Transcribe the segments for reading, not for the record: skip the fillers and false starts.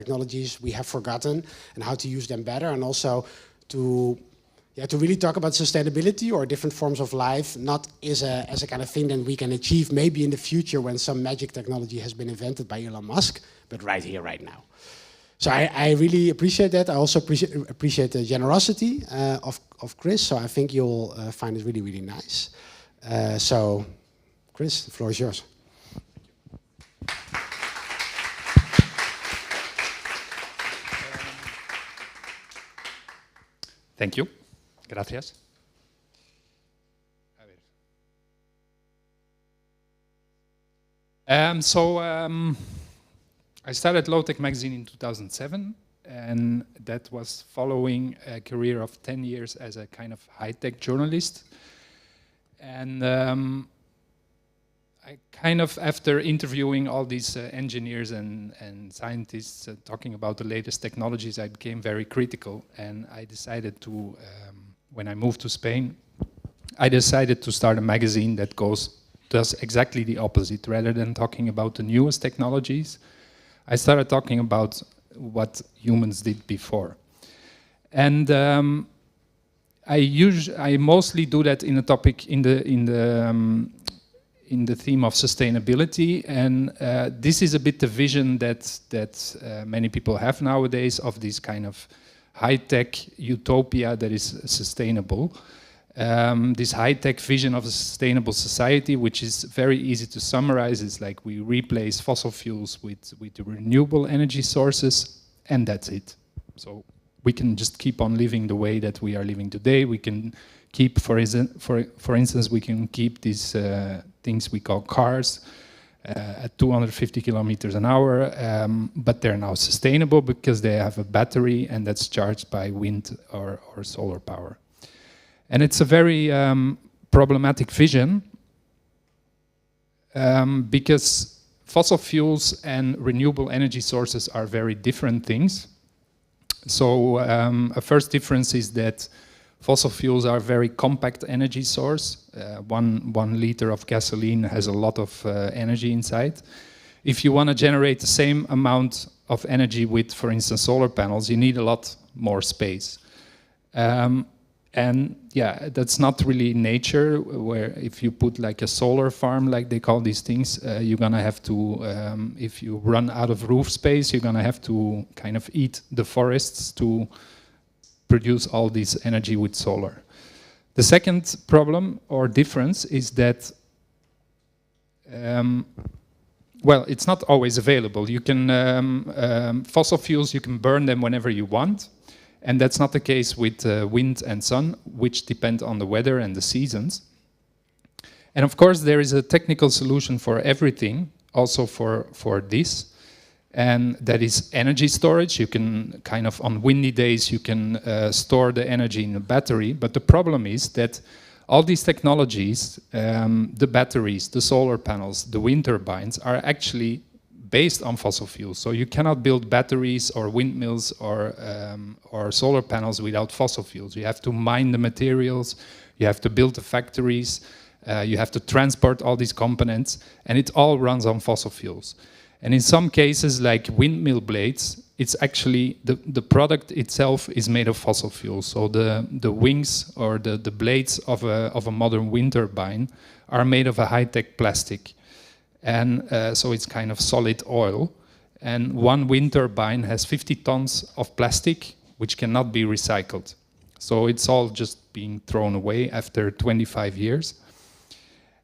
technologies we have forgotten and how to use them better, and also to really talk about sustainability or different forms of life, not as a kind of thing that we can achieve maybe in the future when some magic technology has been invented by Elon Musk, but right here, right now. So I really appreciate that. I also appreciate the generosity of Kris, so I think you'll find it really, really nice. So, Kris, the floor is yours. Thank you. Gracias. I started Low Tech magazine in 2007, and that was following a career of 10 years as a kind of high-tech journalist. And I kind of, after interviewing all these engineers and scientists talking about the latest technologies, I became very critical, and I decided to, when I moved to Spain, I decided to start a magazine that does exactly the opposite. Rather than talking about the newest technologies, I started talking about what humans did before. And I mostly do that in a topic in the theme of sustainability, and this is a bit the vision that many people have nowadays of this kind of high-tech utopia that is sustainable. This high-tech vision of a sustainable society, which is very easy to summarize, is like we replace fossil fuels with renewable energy sources, and that's it. So we can just keep on living the way that we are living today. We can keep, for instance, we can keep these things we call cars at 250 kilometers an hour, but they're now sustainable because they have a battery and that's charged by wind or solar power. And it's a very problematic vision because fossil fuels and renewable energy sources are very different things. So a first difference is that fossil fuels are a very compact energy source. One liter of gasoline has a lot of energy inside. If you want to generate the same amount of energy with, for instance, solar panels, you need a lot more space. And yeah, that's not really nature, where if you put like a solar farm, like they call these things, you're gonna have to, if you run out of roof space, you're gonna have to kind of eat the forests to produce all this energy with solar. The second problem or difference is that, well, it's not always available. You can, fossil fuels, you can burn them whenever you want. And that's not the case with wind and sun, which depend on the weather and the seasons. And of course, there is a technical solution for everything, also for this. And that is energy storage. You can kind of, on windy days, you can store the energy in a battery. But the problem is that all these technologies, the batteries, the solar panels, the wind turbines, are actually based on fossil fuels. So you cannot build batteries or windmills or solar panels without fossil fuels. You have to mine the materials, you have to build the factories, you have to transport all these components, and it all runs on fossil fuels. And in some cases, like windmill blades, it's actually, the product itself is made of fossil fuels. So the wings or the blades of a modern wind turbine are made of a high-tech plastic. And so it's kind of solid oil. And one wind turbine has 50 tons of plastic, which cannot be recycled. So it's all just being thrown away after 25 years.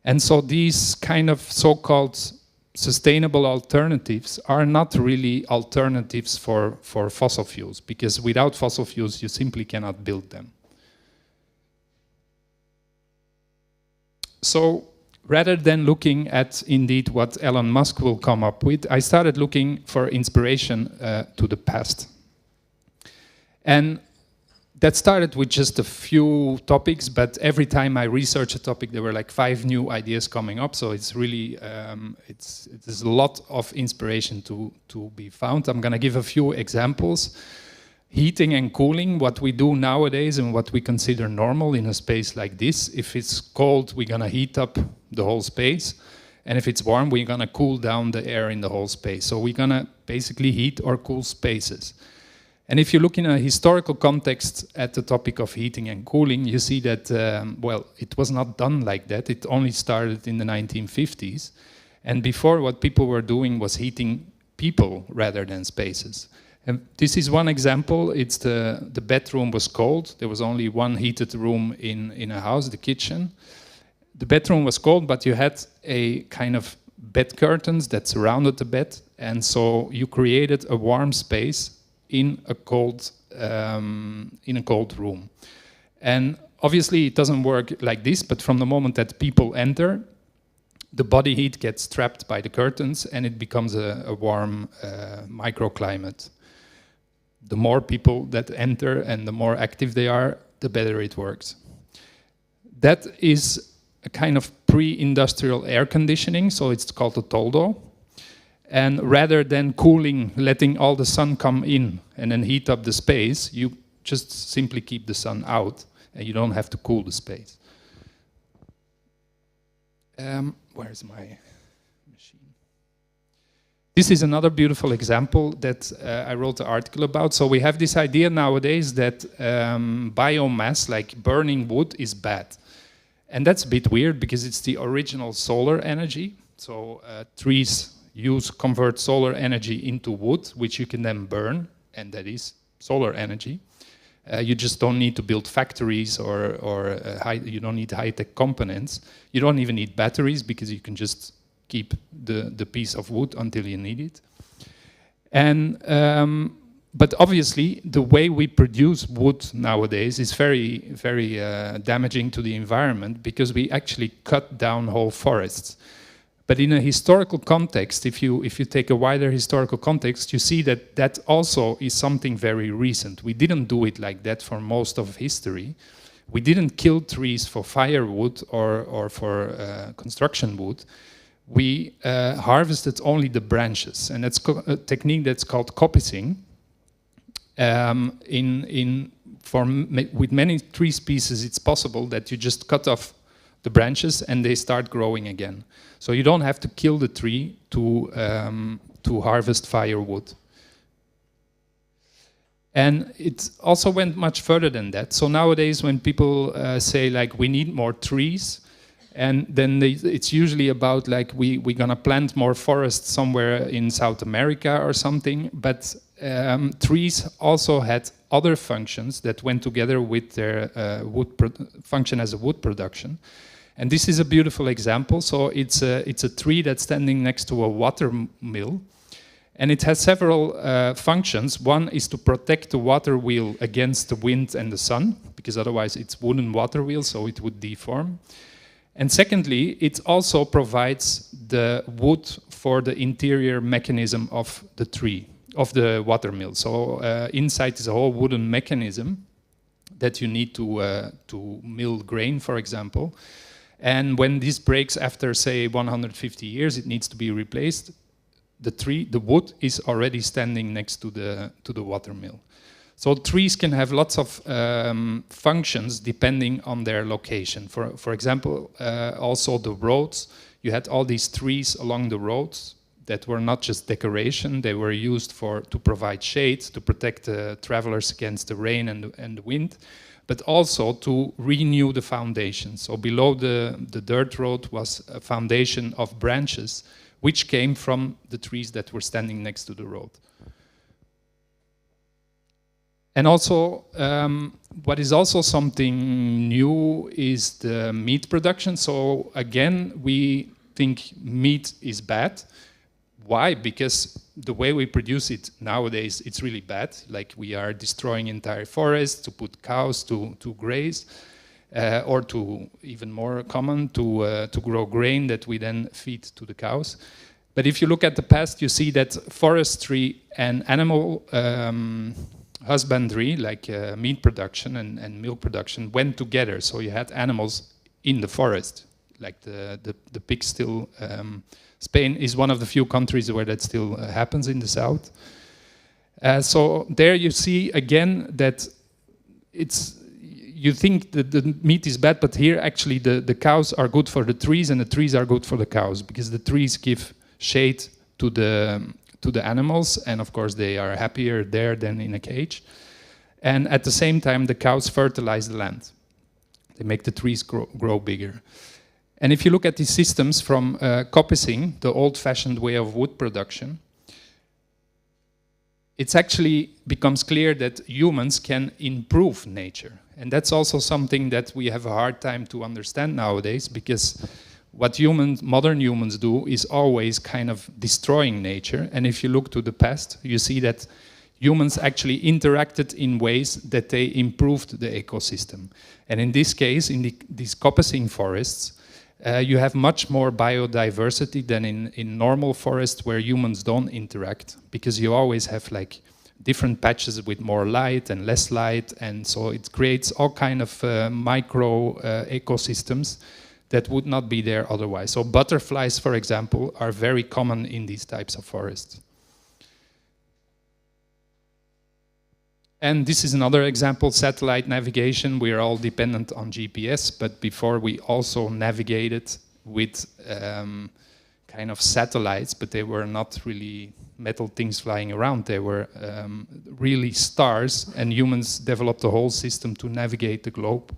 And so these kind of so-called sustainable alternatives are not really alternatives for fossil fuels, because without fossil fuels, you simply cannot build them. So rather than looking at, indeed, what Elon Musk will come up with, I started looking for inspiration to the past. And that started with just a few topics, but every time I researched a topic, there were like 5 new ideas coming up. So it's really, there's a lot of inspiration to be found. I'm gonna give a few examples. Heating and cooling, what we do nowadays and what we consider normal in a space like this. If it's cold, we're gonna heat up the whole space. And if it's warm, we're gonna cool down the air in the whole space. So we're gonna basically heat or cool spaces. And if you look in a historical context at the topic of heating and cooling, you see that, well, it was not done like that. It only started in the 1950s. And before, what people were doing was heating people rather than spaces. And this is one example. It's the bedroom was cold. There was only one heated room in a house, the kitchen. The bedroom was cold, but you had a kind of bed curtains that surrounded the bed. And so you created a warm space in a cold room. And obviously it doesn't work like this, but from the moment that people enter, the body heat gets trapped by the curtains and it becomes a warm microclimate. The more people that enter and the more active they are, the better it works. That is a kind of pre-industrial air conditioning, so it's called a toldo. And rather than cooling, letting all the sun come in and then heat up the space, you just simply keep the sun out and you don't have to cool the space. Where's my machine? This is another beautiful example that I wrote an article about. So we have this idea nowadays that biomass, like burning wood, is bad. And that's a bit weird because it's the original solar energy. So trees convert solar energy into wood, which you can then burn, and that is solar energy. You just don't need to build factories or you don't need high-tech components. You don't even need batteries because you can just keep the piece of wood until you need it. And but obviously, the way we produce wood nowadays is very, very damaging to the environment because we actually cut down whole forests. But in a historical context, if you take a wider historical context, you see that that also is something very recent. We didn't do it like that for most of history. We didn't kill trees for firewood or for construction wood. We harvested only the branches, and that's a technique that's called coppicing. With many tree species, it's possible that you just cut off the branches and they start growing again. So you don't have to kill the tree to harvest firewood. And it also went much further than that. So nowadays when people say like we need more trees, and then it's usually about like we're gonna plant more forests somewhere in South America or something, but trees also had other functions that went together with their function as a wood production. And this is a beautiful example. So it's a tree that's standing next to a water mill. And it has several functions. One is to protect the water wheel against the wind and the sun, because otherwise it's wooden water wheel, so it would deform. And secondly, it also provides the wood for the interior mechanism of the tree, of the water mill. So inside is a whole wooden mechanism that you need to mill grain, for example. And when this breaks after, say, 150 years, it needs to be replaced. The wood is already standing next to the water mill. So trees can have lots of functions depending on their location. For example, also the roads. You had all these trees along the roads that were not just decoration. They were used to provide shade, to protect travelers against the rain and the wind, but also to renew the foundation. So below the dirt road was a foundation of branches which came from the trees that were standing next to the road. And also, what is also something new is the meat production. So again, we think meat is bad. Why? Because the way we produce it nowadays, it's really bad. Like we are destroying entire forests to put cows to graze, or to, even more common, to grow grain that we then feed to the cows. But if you look at the past, you see that forestry and animal husbandry, like meat production and milk production, went together. So you had animals in the forest, like the pigs still. Spain is one of the few countries where that still happens in the south. So there you see again that you think that the meat is bad, but here actually the cows are good for the trees and the trees are good for the cows, because the trees give shade to to the animals, and of course they are happier there than in a cage. And at the same time, the cows fertilize the land. They make the trees grow bigger. And if you look at these systems from coppicing, the old-fashioned way of wood production, it actually becomes clear that humans can improve nature. And that's also something that we have a hard time to understand nowadays, because what modern humans do is always kind of destroying nature. And if you look to the past, you see that humans actually interacted in ways that they improved the ecosystem. And in this case, in these coppicing forests, you have much more biodiversity than in normal forests where humans don't interact, because you always have like different patches with more light and less light, and so it creates all kind of micro ecosystems that would not be there otherwise. So butterflies, for example, are very common in these types of forests. And this is another example, satellite navigation. We are all dependent on GPS, but before we also navigated with kind of satellites, but they were not really metal things flying around. They were really stars, and humans developed a whole system to navigate the globe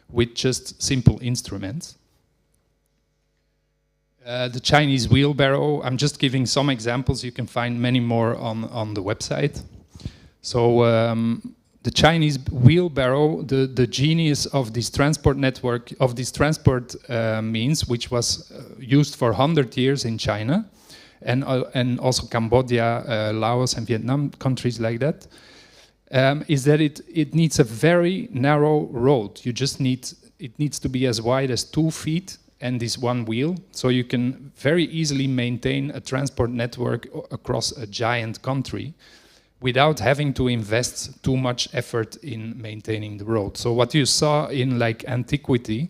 with just simple instruments. The Chinese wheelbarrow, I'm just giving some examples. You can find many more on the website. So the Chinese wheelbarrow, the genius of this transport network, of this transport means, which was used for 100 years in China, and also Cambodia, Laos and Vietnam, countries like that, is that it needs a very narrow road. It needs to be as wide as 2 feet and this one wheel, so you can very easily maintain a transport network across a giant country without having to invest too much effort in maintaining the road. So what you saw in like antiquity,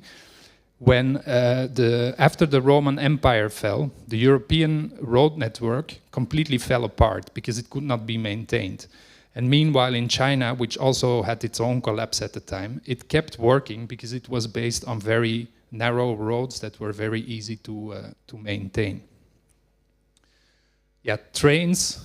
when after the Roman Empire fell, the European road network completely fell apart because it could not be maintained. And meanwhile in China, which also had its own collapse at the time, it kept working because it was based on very narrow roads that were very easy to maintain. Yeah, trains.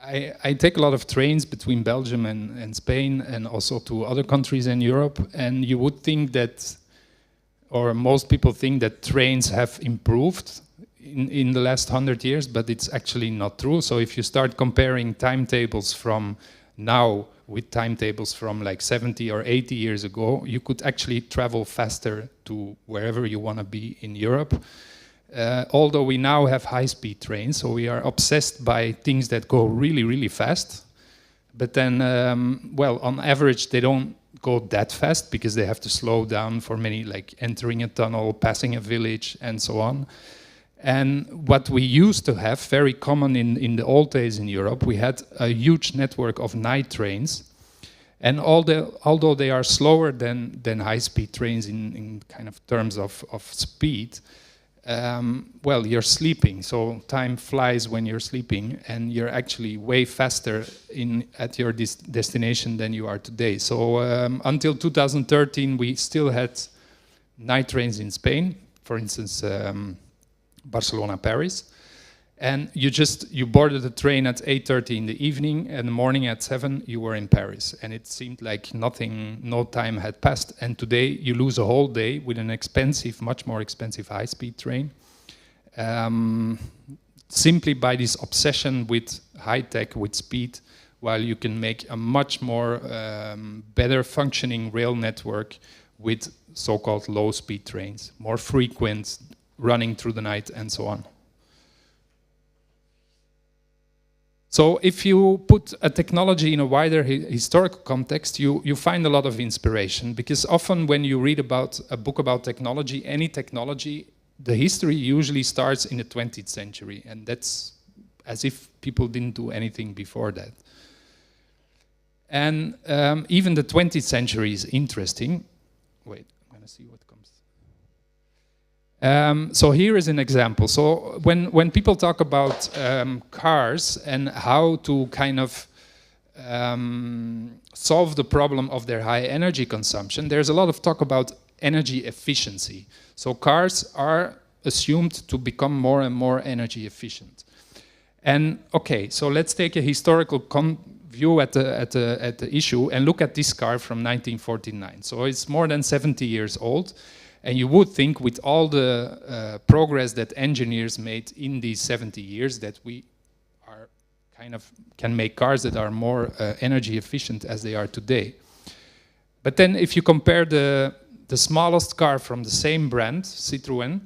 I take a lot of trains between Belgium and Spain, and also to other countries in Europe, and you would think that, or most people think that trains have improved in the last 100 years, but it's actually not true. So if you start comparing timetables from now with timetables from like 70 or 80 years ago, you could actually travel faster to wherever you want to be in Europe. Although we now have high-speed trains, so we are obsessed by things that go really, really fast. But then, well, on average, they don't go that fast because they have to slow down for many, like entering a tunnel, passing a village, and so on. And what we used to have, very common in the old days in Europe, we had a huge network of night trains. And although they are slower than high-speed trains in kind of terms of speed, well, you're sleeping, so time flies when you're sleeping, and you're actually way faster at your destination than you are today. So until 2013, we still had night trains in Spain, for instance, Barcelona, Paris, and you boarded the train at 8:30 in the evening, and the morning at 7 you were in Paris, and it seemed like no time had passed. And today you lose a whole day with an expensive, much more expensive high-speed train, simply by this obsession with high-tech, with speed, while you can make a much more better functioning rail network with so-called low-speed trains, more frequent, running through the night, and so on. So if you put a technology in a wider historical context, you find a lot of inspiration, because often when you read about a book about technology, any technology, the history usually starts in the 20th century, and that's as if people didn't do anything before that. And even the 20th century is interesting. Wait, I'm gonna see what comes. So here is an example. So when people talk about cars and how to kind of solve the problem of their high energy consumption, there's a lot of talk about energy efficiency. So cars are assumed to become more and more energy efficient. And okay, so let's take a historical view at the issue and look at this car from 1949. So it's more than 70 years old, and you would think with all the progress that engineers made in these 70 years that we are kind of can make cars that are more energy efficient as they are today. But then if you compare the smallest car from the same brand, Citroën,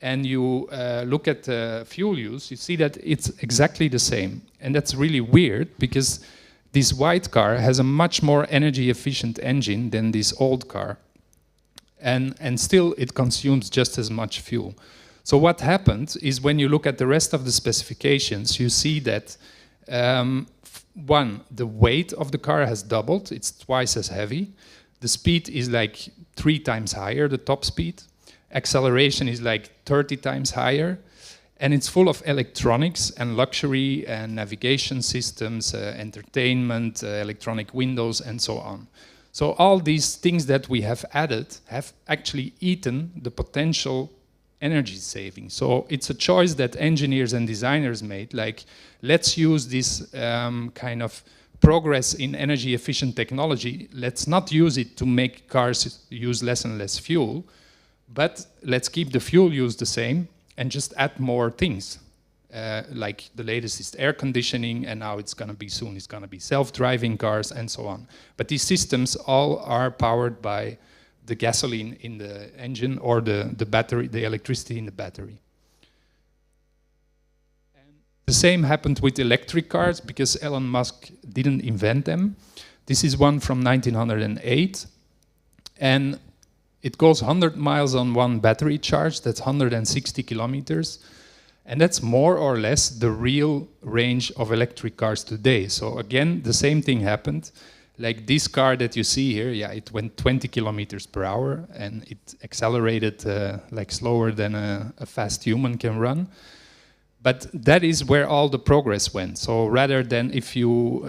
and you look at the fuel use, you see that it's exactly the same. And that's really weird because this white car has a much more energy efficient engine than this old car. And still it consumes just as much fuel. So what happened is when you look at the rest of the specifications, you see that one, the weight of the car has doubled, it's twice as heavy. The speed is like 3 times higher, the top speed. Acceleration is like 30 times higher, and it's full of electronics and luxury and navigation systems, entertainment, electronic windows, and so on. So all these things that we have added have actually eaten the potential energy saving. So it's a choice that engineers and designers made, like let's use this kind of progress in energy efficient technology, let's not use it to make cars use less and less fuel, but let's keep the fuel use the same and just add more things. Like the latest is air conditioning, and now it's gonna be soon, it's gonna be self-driving cars and so on. But these systems all are powered by the gasoline in the engine or the battery, the electricity in the battery. And the same happened with electric cars because Elon Musk didn't invent them. This is one from 1908, and it goes 100 miles on one battery charge, that's 160 kilometers. And that's more or less the real range of electric cars today. So again, the same thing happened. Like this car that you see here, yeah, it went 20 kilometers per hour and it accelerated like slower than a fast human can run. But that is where all the progress went. So rather than if you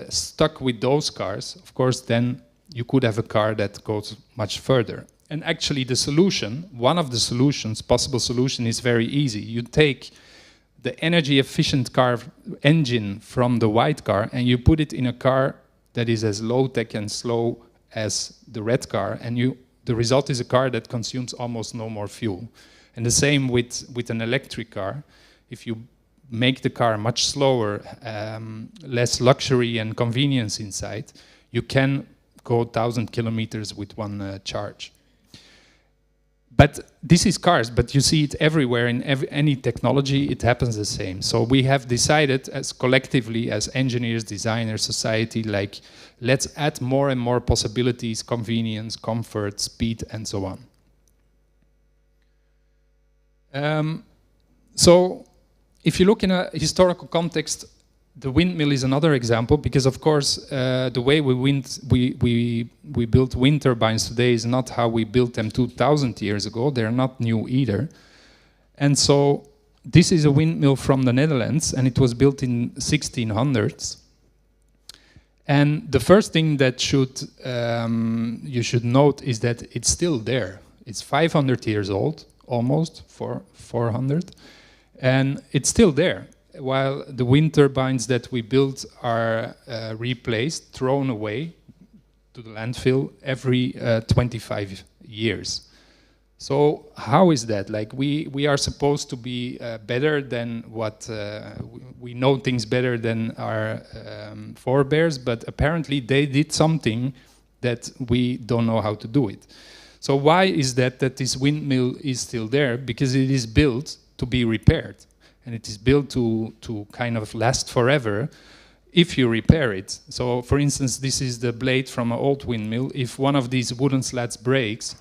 stuck with those cars, of course, then you could have a car that goes much further. And actually the solution, one of the solutions, possible solution is very easy. You take the energy efficient car engine from the white car and you put it in a car that is as low tech and slow as the red car, and the result is a car that consumes almost no more fuel. And the same with an electric car. If you make the car much slower, less luxury and convenience inside, you can go 1,000 kilometers with one charge. But this is cars, but you see it everywhere in any technology, it happens the same. So we have decided as collectively, as engineers, designers, society, like let's add more and more possibilities, convenience, comfort, speed, and so on. So if you look in a historical context, the windmill is another example because, of course, the way we build wind turbines today is not how we built them 2,000 years ago. They're not new either. And so this is a windmill from the Netherlands, and it was built in 1600s. And the first thing that you should note is that it's still there. It's 500 years old, almost, 400, and it's still there. While the wind turbines that we built are replaced, thrown away to the landfill every 25 years. So how is that? Like we are supposed to be better than what, we know things better than our forebears, but apparently they did something that we don't know how to do it. So why is that this windmill is still there? Because it is built to be repaired. And it is built to kind of last forever if you repair it. So for instance, this is the blade from an old windmill. If one of these wooden slats breaks,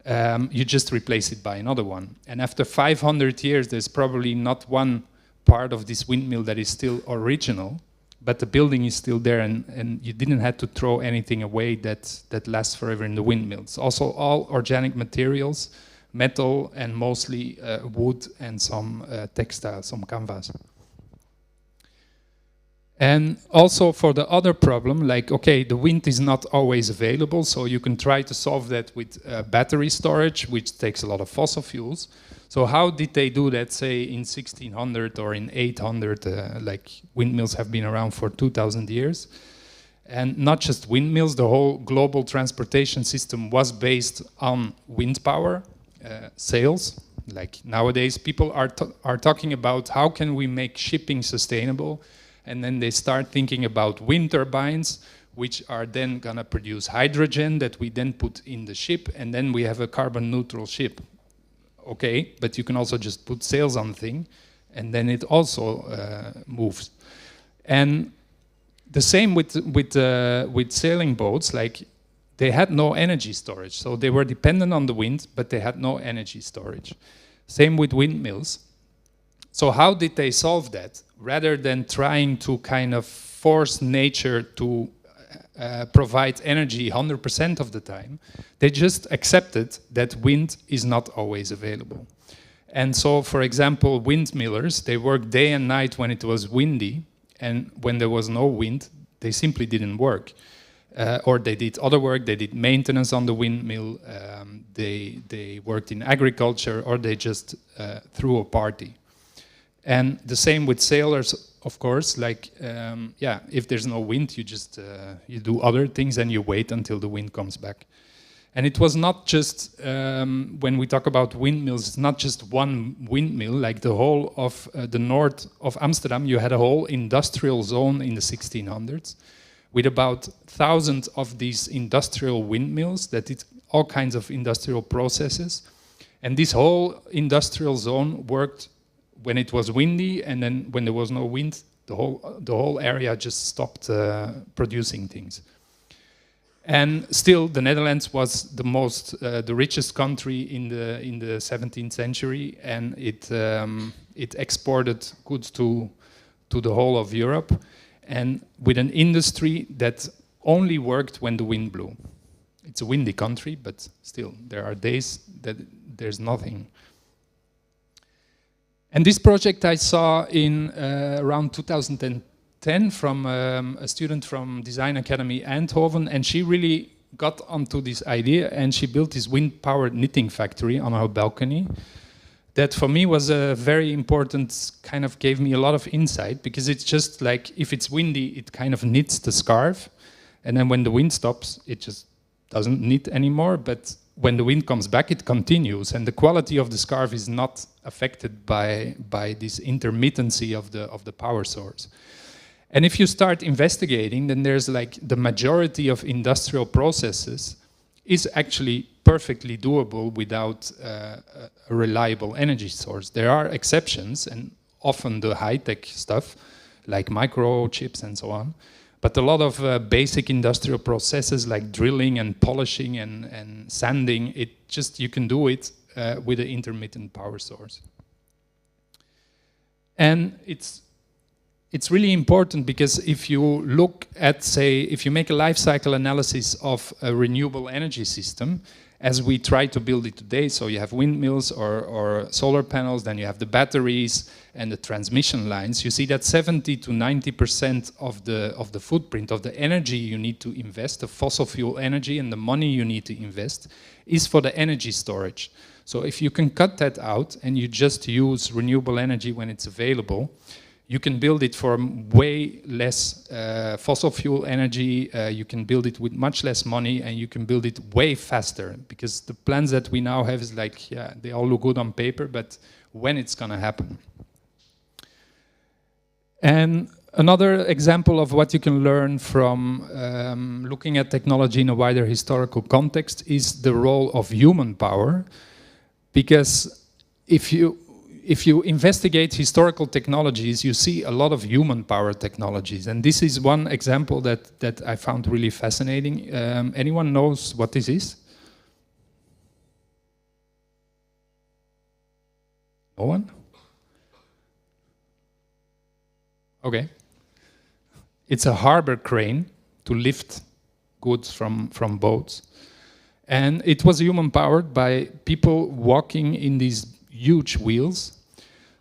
you just replace it by another one. And after 500 years, there's probably not one part of this windmill that is still original, but the building is still there, and you didn't have to throw anything away that lasts forever in the windmills. Also, all organic materials, metal, and mostly wood and some textile, some canvas. And also for the other problem, like, okay, the wind is not always available, so you can try to solve that with battery storage, which takes a lot of fossil fuels. So how did they do that, say, in 1600 or in 800? Like windmills have been around for 2,000 years. And not just windmills, the whole global transportation system was based on wind power, sails. Like nowadays, people are talking about how can we make shipping sustainable, and then they start thinking about wind turbines, which are then gonna produce hydrogen that we then put in the ship, and then we have a carbon neutral ship. Okay, but you can also just put sails on the thing, and then it also moves. And the same with sailing boats. Like they had no energy storage, so they were dependent on the wind, but they had no energy storage. Same with windmills. So how did they solve that? Rather than trying to kind of force nature to provide energy 100% of the time, they just accepted that wind is not always available. And so, for example, windmillers, they worked day and night when it was windy, and when there was no wind, they simply didn't work. Or they did other work, they did maintenance on the windmill, they worked in agriculture, or they just threw a party. And the same with sailors, of course, like, yeah, if there's no wind, you just, you do other things and you wait until the wind comes back. And it was not just, when we talk about windmills, it's not just one windmill. Like the whole of the north of Amsterdam, you had a whole industrial zone in the 1600s with about 1,000 of these industrial windmills that did all kinds of industrial processes. And this whole industrial zone worked when it was windy, and then when there was no wind, the whole area just stopped producing things. And still, the Netherlands was the richest country in the 17th century, and it exported goods to the whole of Europe, and with an industry that only worked when the wind blew. It's a windy country, but still, there are days that there's nothing. And this project I saw in around 2010 from a student from Design Academy Eindhoven, and she really got onto this idea, and she built this wind-powered knitting factory on her balcony. That for me was a very important, kind of gave me a lot of insight, because it's just like, if it's windy, it kind of knits the scarf, and then when the wind stops, it just doesn't knit anymore, but when the wind comes back, it continues, and the quality of the scarf is not affected by this intermittency of the power source. And if you start investigating, then there's like the majority of industrial processes is actually perfectly doable without a reliable energy source. There are exceptions, and often the high-tech stuff, like microchips and so on. But a lot of basic industrial processes like drilling and polishing and sanding, you can do it with an intermittent power source. And it's really important, because if you look at, say, if you make a life cycle analysis of a renewable energy system, as we try to build it today, so you have windmills or solar panels, then you have the batteries and the transmission lines, you see that 70 to 90% of the footprint of the energy you need to invest, the fossil fuel energy and the money you need to invest, is for the energy storage. So if you can cut that out and you just use renewable energy when it's available, you can build it for way less fossil fuel energy, you can build it with much less money, and you can build it way faster, because the plans that we now have is like, yeah, they all look good on paper, but when it's gonna happen. And another example of what you can learn from looking at technology in a wider historical context is the role of human power, because if you investigate historical technologies, you see a lot of human power technologies. And this is one example that I found really fascinating. Anyone knows what this is? No one? Okay. It's a harbor crane to lift goods from boats. And it was human powered by people walking in these huge wheels.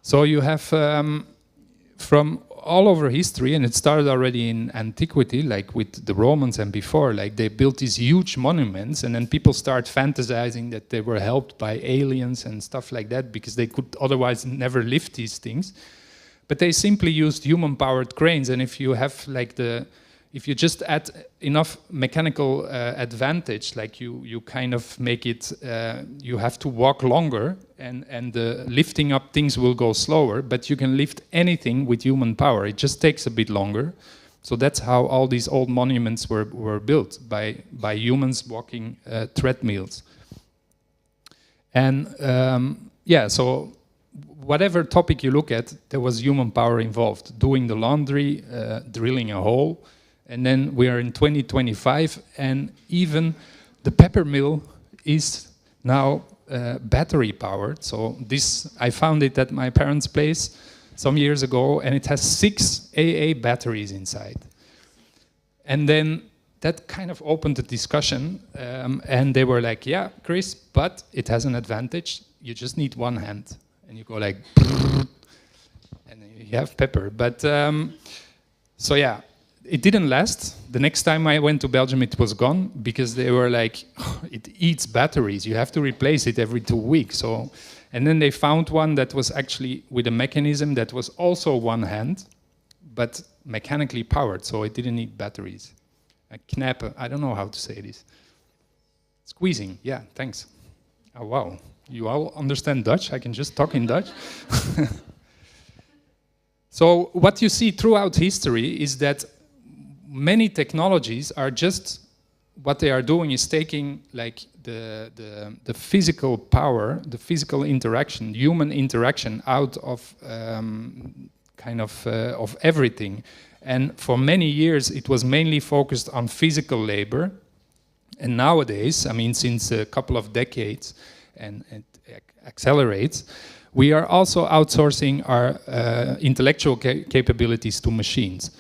So you have from all over history, and it started already in antiquity, like with the Romans and before, like they built these huge monuments, and then people start fantasizing that they were helped by aliens and stuff like that, because they could otherwise never lift these things. But they simply used human-powered cranes, and if you have like if you just add enough mechanical advantage, like you kind of make it, you have to walk longer, and the lifting up things will go slower, but you can lift anything with human power. It just takes a bit longer. So that's how all these old monuments were built, by humans walking treadmills. And yeah, so whatever topic you look at, there was human power involved. Doing the laundry, drilling a hole, and then we are in 2025, and even the pepper mill is now battery powered. So this, I found it at my parents' place some years ago, and it has 6 AA batteries inside. And then that kind of opened the discussion, and they were like, yeah, Kris, but it has an advantage. You just need one hand. And you go like, and you have pepper. But so yeah, it didn't last. The next time I went to Belgium, it was gone, because they were like, oh, it eats batteries. You have to replace it every 2 weeks. So, and then they found one that was actually with a mechanism that was also one hand, but mechanically powered. So it didn't need batteries. A knappen, I don't know how to say this. Squeezing, yeah, thanks. Oh, wow. You all understand Dutch? I can just talk in Dutch. So what you see throughout history is that many technologies are just, what they are doing is taking like the physical power, the physical interaction, human interaction out of of everything. And for many years it was mainly focused on physical labor. And nowadays, I mean, since a couple of decades, and it accelerates, we are also outsourcing our intellectual capabilities to machines.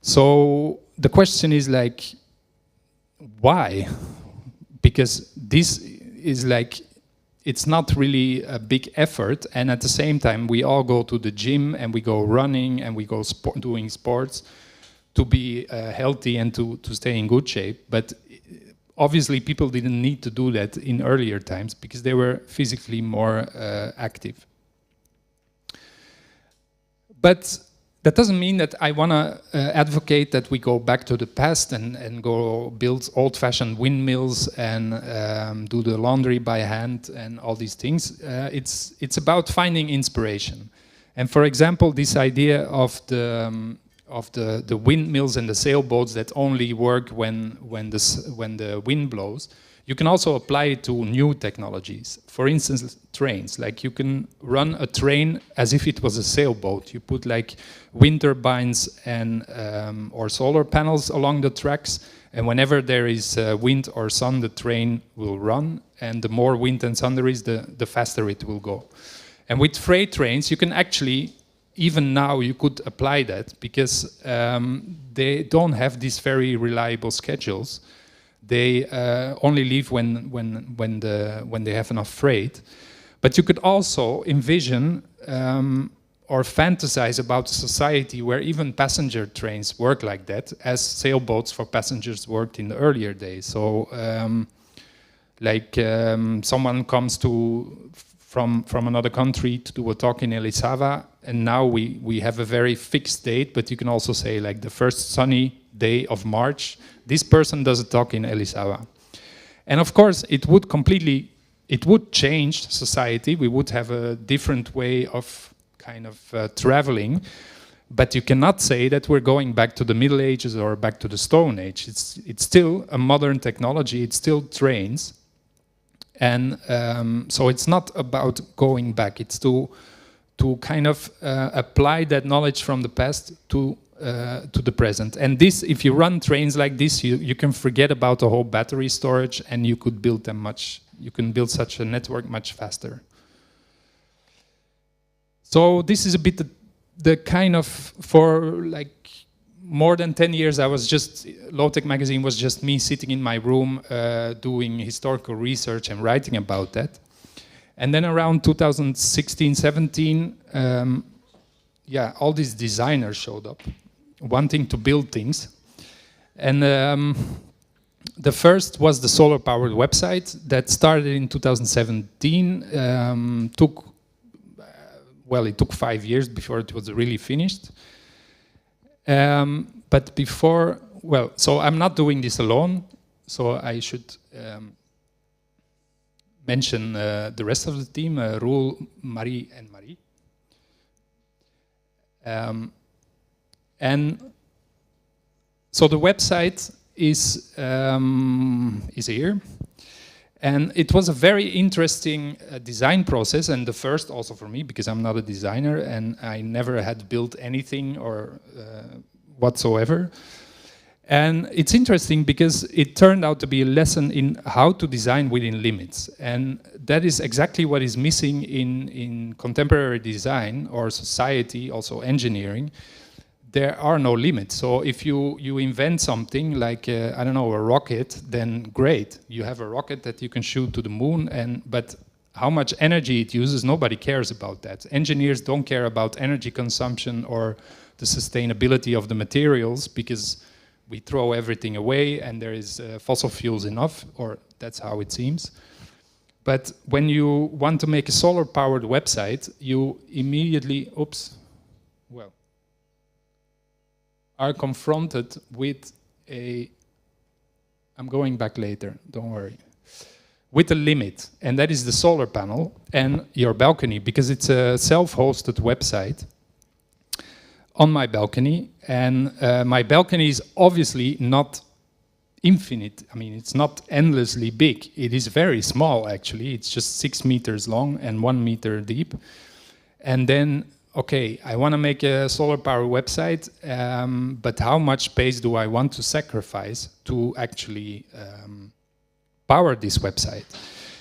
So the question is like, why? Because this is like, it's not really a big effort, and at the same time we all go to the gym and we go running and we go doing sports to be healthy and to stay in good shape. But obviously people didn't need to do that in earlier times because they were physically more active. But that doesn't mean that I want to advocate that we go back to the past and go build old-fashioned windmills and do the laundry by hand and all these things. It's about finding inspiration. And for example, this idea of the windmills and the sailboats that only work when the wind blows, you can also apply it to new technologies. For instance, trains. Like you can run a train as if it was a sailboat. You put like wind turbines and or solar panels along the tracks, and whenever there is wind or sun, the train will run. And the more wind and sun there is, the faster it will go. And with freight trains, you can actually, even now, you could apply that because they don't have these very reliable schedules. They only leave when they have enough freight. But you could also envision or fantasize about a society where even passenger trains work like that, as sailboats for passengers worked in the earlier days. So, someone comes from another country to do a talk in Elisava, and now we have a very fixed date, but you can also say like the first sunny day of March, this person does a talk in Elisava. And of course, it would change society. We would have a different way of kind of traveling, but you cannot say that we're going back to the Middle Ages or back to the Stone Age. It's still a modern technology, it's still trains. And so it's not about going back, it's to kind of apply that knowledge from the past to the present. And this, if you run trains like this, you can forget about the whole battery storage, and you could build them you can build such a network much faster. So this is a bit the kind of, for like more than 10 years, Low Tech Magazine was just me sitting in my room doing historical research and writing about that. And then around 2016, 17, yeah, all these designers showed up wanting to build things. And the first was the solar-powered website that started in 2017. It took 5 years before it was really finished. But before, so I'm not doing this alone, so I should mention the rest of the team, Roel, Marie, and Marie. And so the website is here. And it was a very interesting design process, and the first also for me, because I'm not a designer and I never had built anything or whatsoever. And it's interesting because it turned out to be a lesson in how to design within limits. And that is exactly what is missing in contemporary design or society, also engineering. There are no limits. So if you invent something like, I don't know, a rocket, then great. You have a rocket that you can shoot to the moon, but how much energy it uses, nobody cares about that. Engineers don't care about energy consumption or the sustainability of the materials because we throw everything away and there is fossil fuels enough, or that's how it seems. But when you want to make a solar-powered website, you immediately, are confronted with I'm going back later, don't worry, with a limit, and that is the solar panel and your balcony, because it's a self-hosted website on my balcony, and my balcony is obviously not infinite. I mean, it's not endlessly big. It is very small, actually. It's just 6 meters long and 1 meter deep. And then, okay, I want to make a solar power website, but how much space do I want to sacrifice to actually power this website?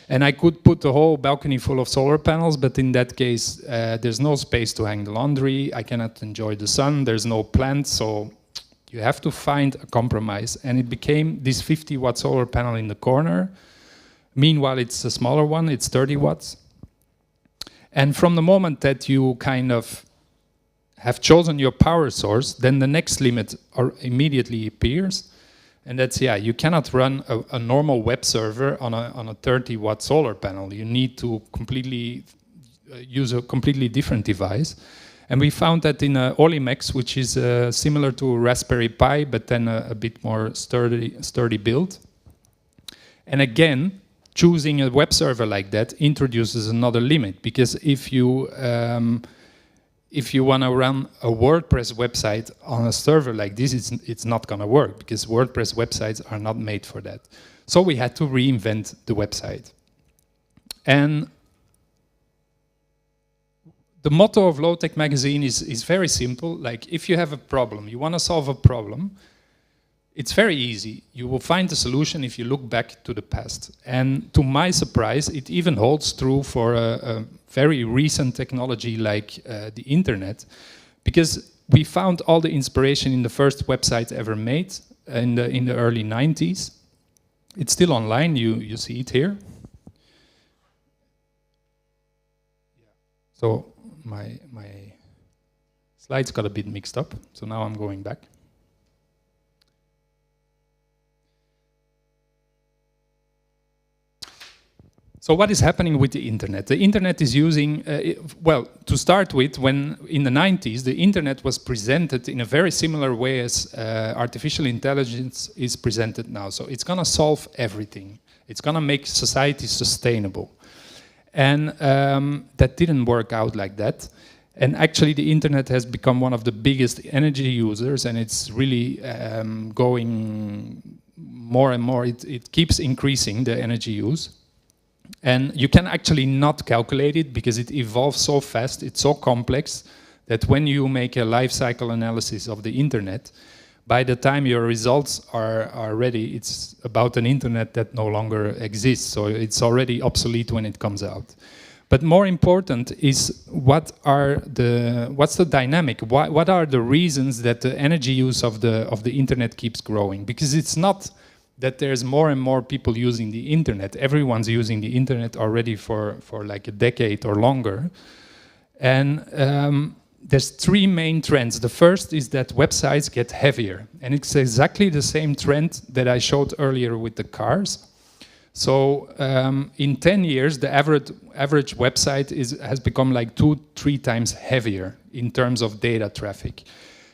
And I could put the whole balcony full of solar panels, but in that case, there's no space to hang the laundry. I cannot enjoy the sun. There's no plants, so you have to find a compromise. And it became this 50-watt solar panel in the corner. Meanwhile, it's a smaller one. It's 30 watts. And from the moment that you kind of have chosen your power source, then the next limit immediately appears. And that's, you cannot run a normal web server on a 30-watt solar panel. You need to completely use a completely different device. And we found that in Olimex, which is similar to Raspberry Pi, but then a bit more sturdy build. And again, choosing a web server like that introduces another limit, because if you want to run a WordPress website on a server like this, it's not going to work, because WordPress websites are not made for that. So we had to reinvent the website. And the motto of Low Tech Magazine is very simple. Like, if you have a problem, you want to solve a problem, it's very easy. You will find a solution if you look back to the past. And to my surprise, it even holds true for a very recent technology like the internet, because we found all the inspiration in the first website ever made in the early 90s. It's still online, you see it here. So my slides got a bit mixed up, so now I'm going back. So what is happening with the internet? The internet is using, to start with, when in the 90s, the internet was presented in a very similar way as artificial intelligence is presented now. So it's going to solve everything. It's going to make society sustainable. And that didn't work out like that. And actually, the internet has become one of the biggest energy users, and it's really going more and more. It keeps increasing, the energy use. And you can actually not calculate it because it evolves so fast, it's so complex, that when you make a life cycle analysis of the internet, by the time your results are ready, it's about an internet that no longer exists. So it's already obsolete when it comes out. But more important is what's the dynamic? What are the reasons that the energy use of the internet keeps growing? Because it's not that there's more and more people using the internet. Everyone's using the internet already for like a decade or longer. And there's three main trends. The first is that websites get heavier, and it's exactly the same trend that I showed earlier with the cars. So in 10 years, the average website has become like 2-3 times heavier in terms of data traffic.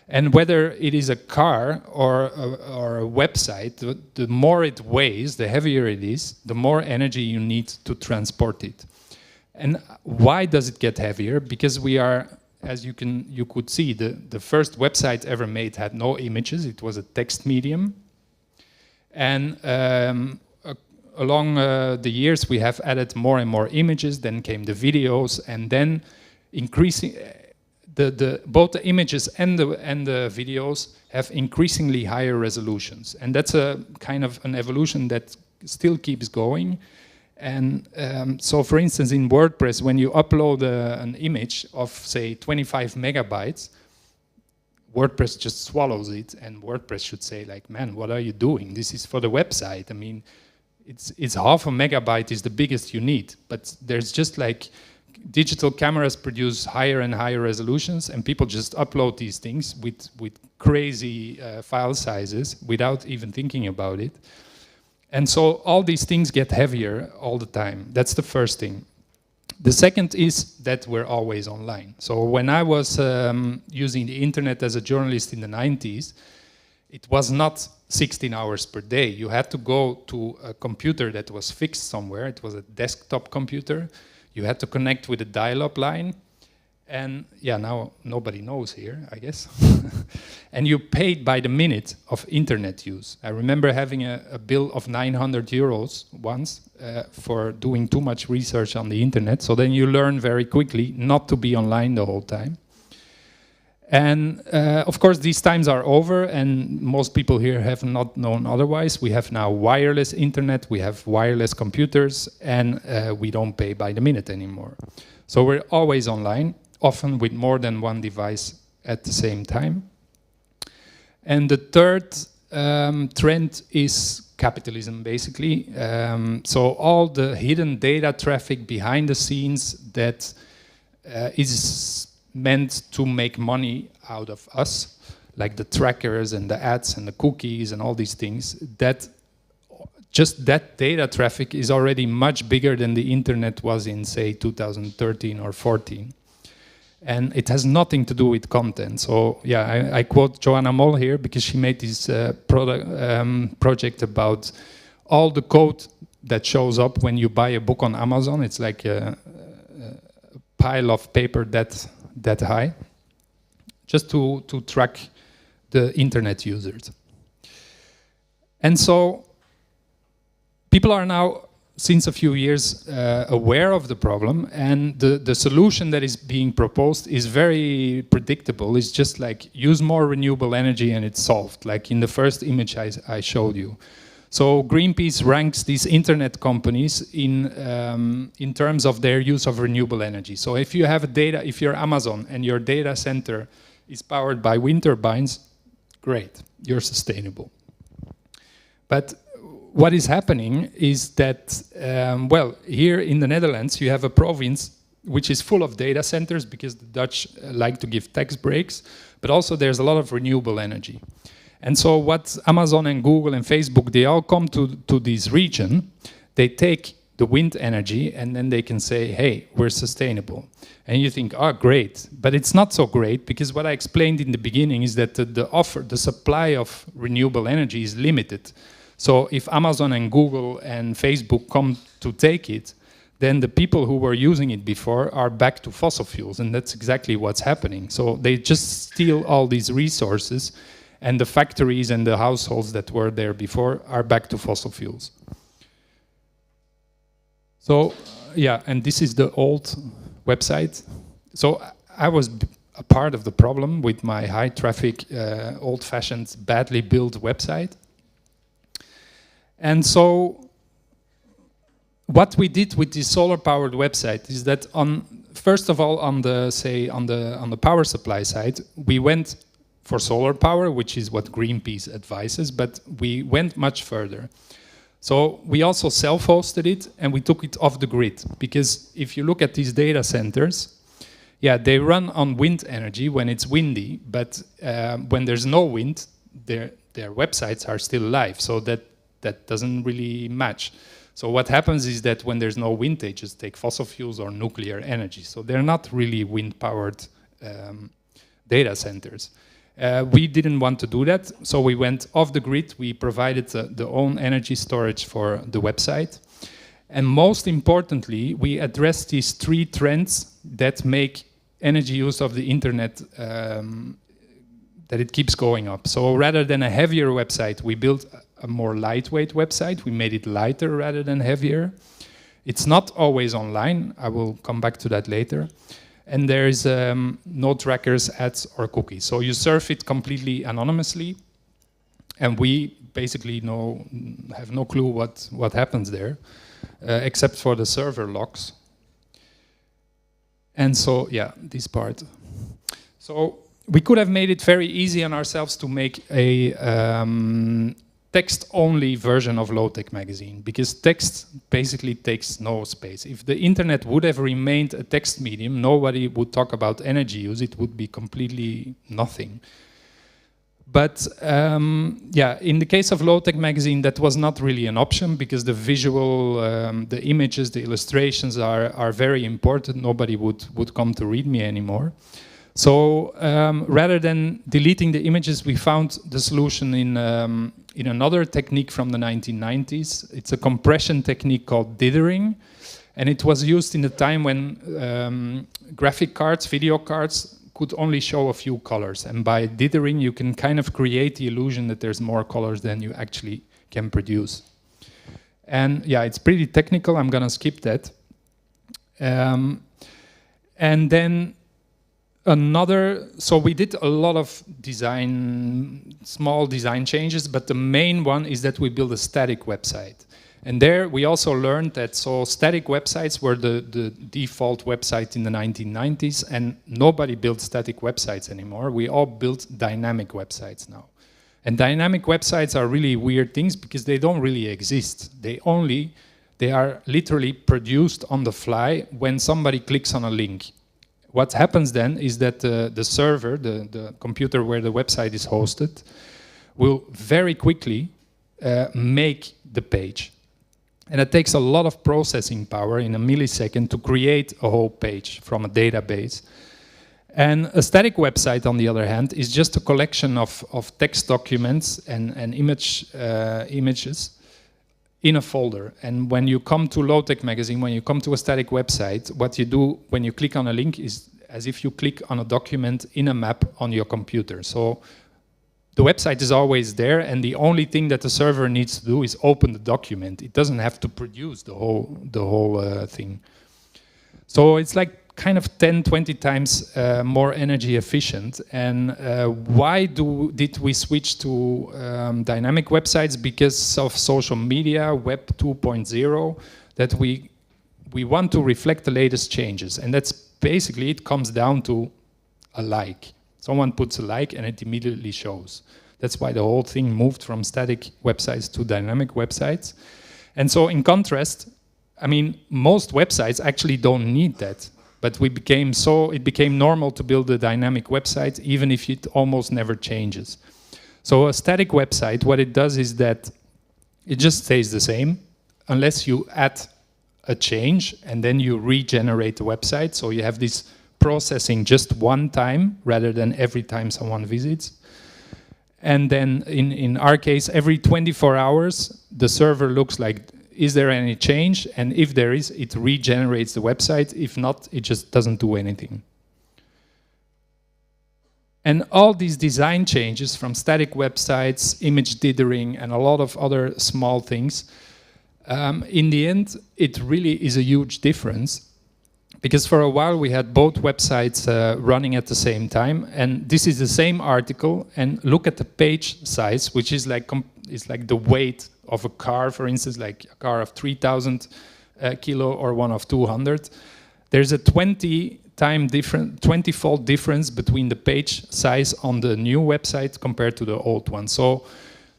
And whether it is a car or a website, the more it weighs, the heavier it is, the more energy you need to transport it. And why does it get heavier? Because we are, as you could see, the first website ever made had no images. It was a text medium. And along the years, we have added more and more images. Then came the videos, and then increasing both the images and the videos have increasingly higher resolutions, and that's a kind of an evolution that still keeps going. And so, for instance, in WordPress, when you upload an image of, say, 25 megabytes, WordPress just swallows it, and WordPress should say, like, man, what are you doing? This is for the website. I mean, it's half a megabyte is the biggest you need, but there's just like digital cameras produce higher and higher resolutions, and people just upload these things with crazy file sizes without even thinking about it. And so all these things get heavier all the time. That's the first thing. The second is that we're always online. So when I was using the internet as a journalist in the 90s, it was not 16 hours per day. You had to go to a computer that was fixed somewhere. It was a desktop computer. You had to connect with a dial-up line. And yeah, now nobody knows here, I guess. And you paid by the minute of internet use. I remember having a bill of 900 euros once for doing too much research on the internet. So then you learn very quickly not to be online the whole time. And of course, these times are over, and most people here have not known otherwise. We have now wireless internet, we have wireless computers, and we don't pay by the minute anymore. So we're always online, often with more than one device at the same time. And the third trend is capitalism, basically. So all the hidden data traffic behind the scenes that is meant to make money out of us, like the trackers and the ads and the cookies and all these things, that just that data traffic is already much bigger than the internet was in, say, 2013 or 14. And it has nothing to do with content. So yeah, I quote Joanna Moll here because she made this project about all the code that shows up when you buy a book on Amazon. It's like a pile of paper that high, just to track the internet users. And so people are now, since a few years, aware of the problem, and the solution that is being proposed is very predictable. It's just like, use more renewable energy and it's solved, like in the first image I showed you. So Greenpeace ranks these internet companies in terms of their use of renewable energy. So if you have if you're Amazon and your data center is powered by wind turbines, great, you're sustainable. But what is happening is that, well, here in the Netherlands, you have a province which is full of data centers because the Dutch like to give tax breaks, but also there's a lot of renewable energy. And so what Amazon and Google and Facebook, they all come to this region, they take the wind energy and then they can say, hey, we're sustainable. And you think, oh, great. But it's not so great, because what I explained in the beginning is that the supply of renewable energy is limited. So if Amazon and Google and Facebook come to take it, then the people who were using it before are back to fossil fuels. And that's exactly what's happening. So they just steal all these resources, and the factories and the households that were there before are back to fossil fuels. So, yeah, and this is the old website. So I was a part of the problem with my high traffic, old-fashioned, badly built website. And so what we did with this solar-powered website is that, first of all, on the power supply side, we went for solar power, which is what Greenpeace advises, but we went much further. So we also self-hosted it, and we took it off the grid, because if you look at these data centers, Yeah, they run on wind energy when it's windy, but when there's no wind, their websites are still live, so that doesn't really match. So what happens is that when there's no wind, they just take fossil fuels or nuclear energy. So they're not really wind-powered data centers. We didn't want to do that, so we went off the grid. We provided the own energy storage for the website. And most importantly, we addressed these 3 trends that make energy use of the internet, that it keeps going up. So rather than a heavier website, we built a more lightweight website. We made it lighter rather than heavier. It's not always online. I will come back to that later. And there is no trackers, ads, or cookies. So you surf it completely anonymously, and we basically have no clue what happens there, except for the server logs. And so, yeah, this part. So we could have made it very easy on ourselves to make a text-only version of Low-Tech Magazine, because text basically takes no space. If the internet would have remained a text medium, nobody would talk about energy use. It would be completely nothing. But yeah, in the case of Low-Tech Magazine, that was not really an option, because the visual, the images, the illustrations are very important. Nobody would come to read me anymore. So rather than deleting the images, we found the solution in another technique from the 1990s. It's a compression technique called dithering. And it was used in the time when graphic cards, video cards, could only show a few colors. And by dithering, you can kind of create the illusion that there's more colors than you actually can produce. And yeah, it's pretty technical. I'm gonna skip that. And then so we did a lot of small design changes, but the main one is that we built a static website. And there we also learned that static websites were the default website in the 1990s, and nobody built static websites anymore. We all built dynamic websites now. And dynamic websites are really weird things because they don't really exist. They are literally produced on the fly when somebody clicks on a link. What happens then is that the server, the computer where the website is hosted, will very quickly make the page. And it takes a lot of processing power in a millisecond to create a whole page from a database. And a static website, on the other hand, is just a collection of text documents and images in a folder. And when you come to Low-Tech Magazine, when you come to a static website, what you do when you click on a link is as if you click on a document in a map on your computer. So the website is always there, and the only thing that the server needs to do is open the document. It doesn't have to produce the whole thing. So it's like kind of 10, 20 times more energy efficient. And why did we switch to dynamic websites? Because of social media, Web 2.0, that we want to reflect the latest changes. And that's basically, it comes down to a like. Someone puts a like and it immediately shows. That's why the whole thing moved from static websites to dynamic websites. And so in contrast, I mean, most websites actually don't need that. But it became normal to build a dynamic website, even if it almost never changes. So a static website, what it does is that it just stays the same, unless you add a change, and then you regenerate the website. So you have this processing just one time, rather than every time someone visits. And then in our case, every 24 hours, the server looks like, is there any change? And if there is, it regenerates the website. If not, it just doesn't do anything. And all these design changes from static websites, image dithering, and a lot of other small things, in the end, it really is a huge difference. Because for a while we had both websites running at the same time, and this is the same article. And look at the page size, which is like the weight of a car, for instance, like a car of 3,000 kilo or one of 200. There's a 20-fold difference between the page size on the new website compared to the old one. So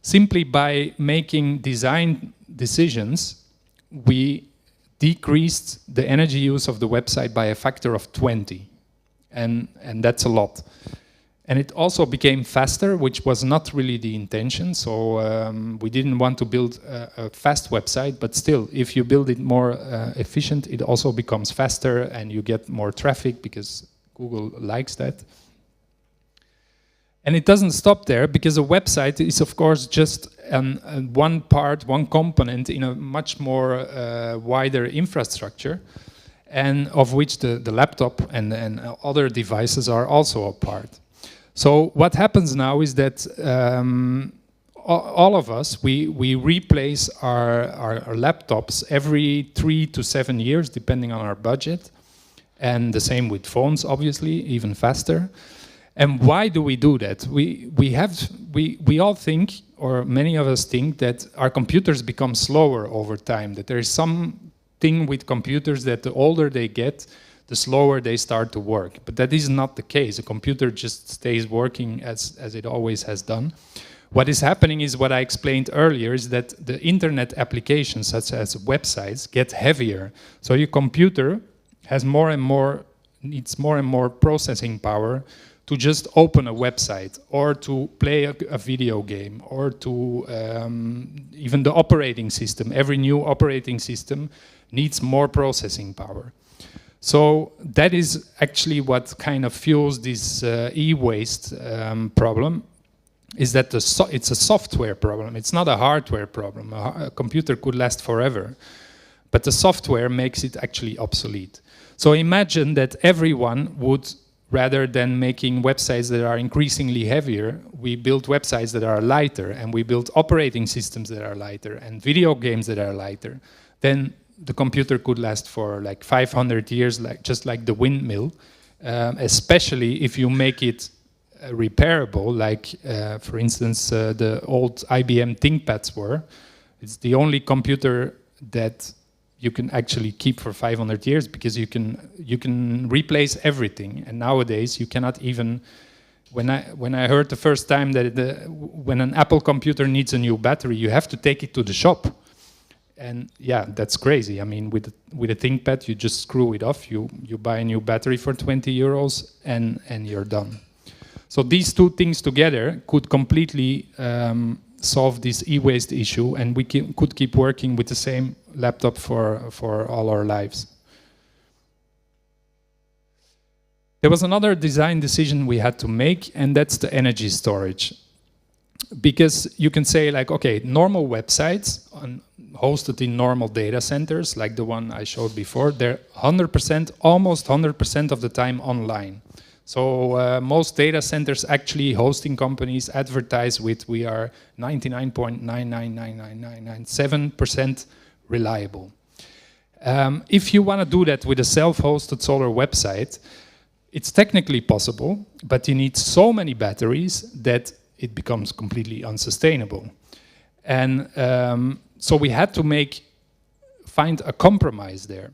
simply by making design decisions, we decreased the energy use of the website by a factor of 20. and that's a lot. And it also became faster, which was not really the intention. So we didn't want to build a fast website, but still, if you build it more efficient, it also becomes faster and you get more traffic because Google likes that. And it doesn't stop there, because a website is, of course, just one part, one component in a much more wider infrastructure, and of which the laptop and other devices are also a part. So what happens now is that all of us, we replace our laptops every 3 to 7 years, depending on our budget. And the same with phones, obviously, even faster. And why do we do that? We all think, or many of us think, that our computers become slower over time, that there is something with computers that the older they get, the slower they start to work. But that is not the case. A computer just stays working as it always has done. What is happening is what I explained earlier, is that the internet applications, such as websites, get heavier. So your computer has needs more and more processing power to just open a website, or to play a video game, or to even the operating system. Every new operating system needs more processing power. So that is actually what kind of fuels this e-waste problem, is that it's a software problem. It's not a hardware problem. A computer could last forever, but the software makes it actually obsolete. So imagine that everyone would, rather than making websites that are increasingly heavier, we build websites that are lighter, and we build operating systems that are lighter, and video games that are lighter. Then the computer could last for like 500 years, just like the windmill, especially if you make it repairable, like, for instance, the old IBM ThinkPads were. It's the only computer that you can actually keep for 500 years, because you can replace everything. And nowadays you cannot even. When I heard the first time that when an Apple computer needs a new battery, you have to take it to the shop. And yeah, that's crazy. I mean, with a ThinkPad, you just screw it off. You buy a new battery for 20 euros, and you're done. So these two things together could completely solve this e-waste issue, and we could keep working with the same laptop for all our lives. There was another design decision we had to make, and that's the energy storage. Because you can say, like, okay, normal websites hosted in normal data centers, like the one I showed before, they're 100%, almost 100% of the time online. So most data centers, actually hosting companies, advertise with, we are 99.9999997% reliable. If you want to do that with a self-hosted solar website, it's technically possible, but you need so many batteries that it becomes completely unsustainable. And so we had to find a compromise there.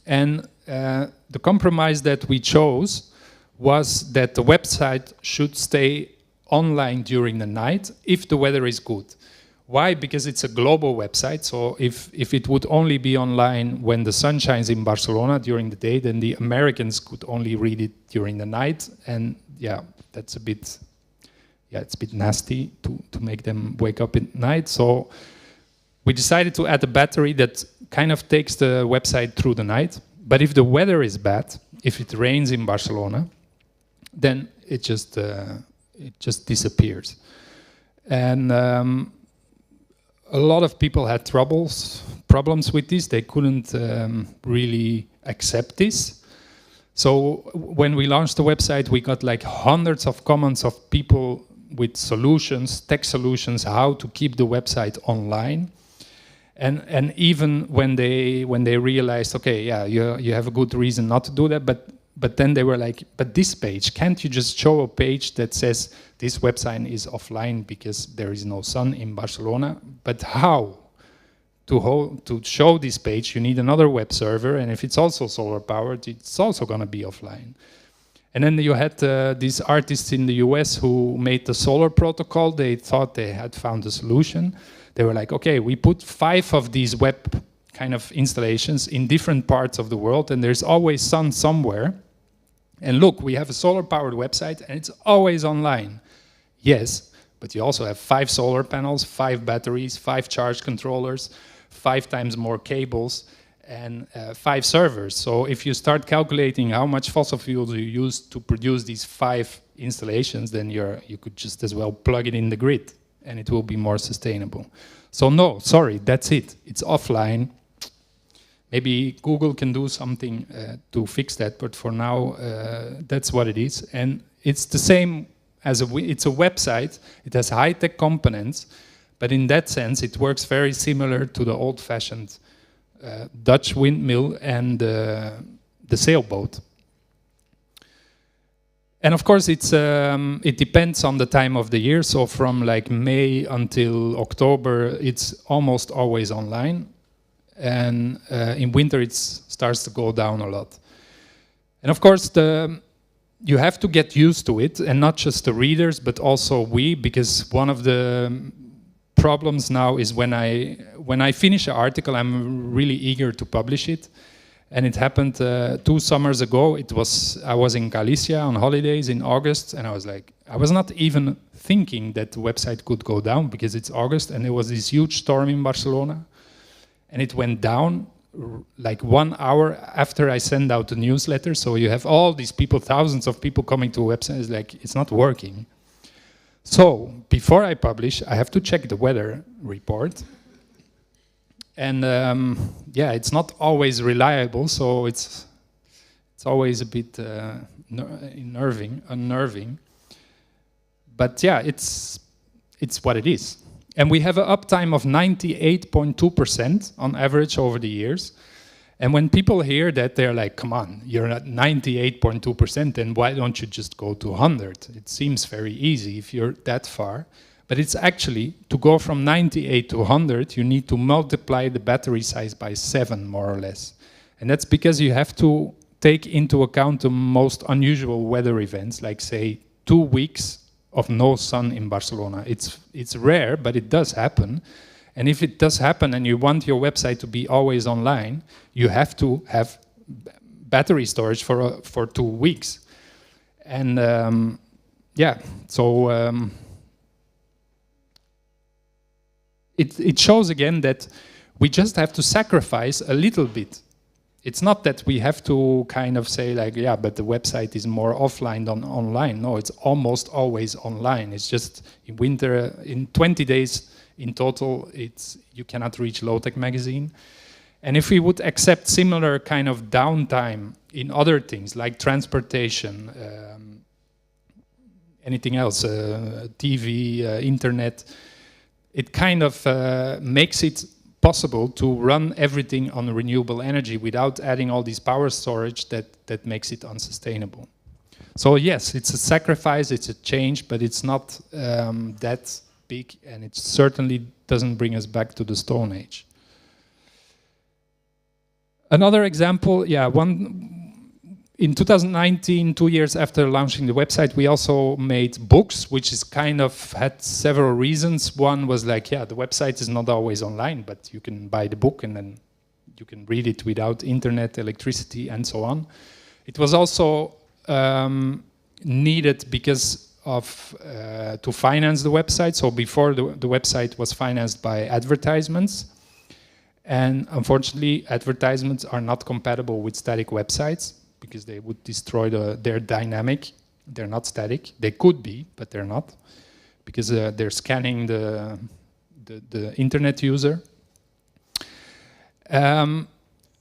And the compromise that we chose was that the website should stay online during the night if the weather is good. Why? Because it's a global website, so if it would only be online when the sun shines in Barcelona during the day, then the Americans could only read it during the night, and yeah, that's a bit, it's a bit nasty to make them wake up at night. So we decided to add a battery that kind of takes the website through the night, but if the weather is bad, if it rains in Barcelona, then it just disappears. And a lot of people had problems with this. They couldn't really accept this. So when we launched the website, we got like hundreds of comments of people with solutions, tech solutions, how to keep the website online. And even when they realized, okay, yeah, you have a good reason not to do that, but then they were like, but this page, can't you just show a page that says this website is offline because there is no sun in Barcelona? But how? To show this page, you need another web server, and if it's also solar powered, it's also going to be offline. And then you had these artists in the US who made the solar protocol. They thought they had found a solution. They were like, okay, we put 5 of these web kind of installations in different parts of the world, and there's always sun somewhere. And look, we have a solar-powered website and it's always online. Yes, but you also have 5 solar panels, 5 batteries, 5 charge controllers, 5 times more cables, and 5 servers. So if you start calculating how much fossil fuels you use to produce these 5 installations, then you could just as well plug it in the grid and it will be more sustainable. So no, sorry, that's it. It's offline. Maybe Google can do something to fix that, but for now, that's what it is. And it's the same as it's a website. It has high-tech components, but in that sense, it works very similar to the old-fashioned Dutch windmill and the sailboat. And of course, it depends on the time of the year. So from like May until October, it's almost always online. And in winter, it starts to go down a lot. And of course, you have to get used to it, and not just the readers, but also we, because one of the problems now is when I finish an article, I'm really eager to publish it. And it happened 2 summers ago. I was in Galicia on holidays in August, and I was not even thinking that the website could go down because it's August, and there was this huge storm in Barcelona, and it went down like 1 hour after I sent out the newsletter. So you have all these people, thousands of people coming to a website. It's like, it's not working. So before I publish, I have to check the weather report. And yeah, it's not always reliable, so it's always a bit unnerving. But yeah, it's what it is. And we have an uptime of 98.2% on average over the years. And when people hear that, they're like, come on, you're at 98.2%, then why don't you just go to 100? It seems very easy if you're that far. But it's actually, to go from 98 to 100, you need to multiply the battery size by 7, more or less. And that's because you have to take into account the most unusual weather events, like say 2 weeks of no sun in Barcelona. It's rare, but it does happen. And if it does happen and you want your website to be always online, you have to have battery storage for 2 weeks. And yeah, so it shows again that we just have to sacrifice a little bit. It's not that we have to kind of say like, yeah, but the website is more offline than online. No, it's almost always online. It's just in winter, in 20 days in total, you cannot reach Low-Tech magazine. And if we would accept similar kind of downtime in other things like transportation, anything else, TV, internet, it kind of makes it possible to run everything on renewable energy without adding all these power storage that makes it unsustainable. So yes, it's a sacrifice, it's a change, but it's not that big, and it certainly doesn't bring us back to the Stone Age. Another example, yeah, in 2019, 2 years after launching the website, we also made books, which is kind of had several reasons. One was like, yeah, the website is not always online, but you can buy the book and then you can read it without internet, electricity, and so on. It was also needed because of to finance the website. So before the website was financed by advertisements. And unfortunately, advertisements are not compatible with static websites, because they would destroy their dynamic. They're not static. They could be, but they're not, because they're scanning the internet user.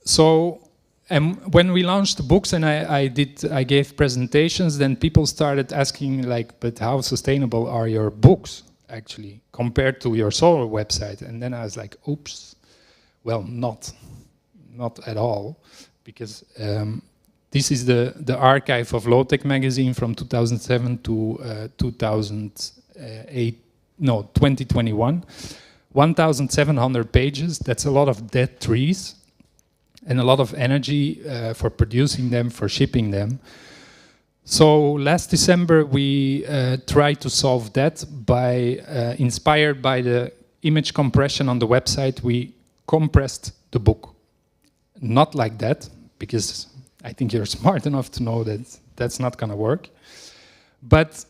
So when we launched the books and I gave presentations, then people started asking like, but how sustainable are your books actually compared to your solar website? And then I was like, oops, well, not at all, because this is the archive of Low-Tech magazine from 2007 to 2021. 1,700 pages. That's a lot of dead trees and a lot of energy for producing them, for shipping them. So last December we tried to solve that by, inspired by the image compression on the website, we compressed the book. Not like that, because I think you're smart enough to know that that's not going to work. But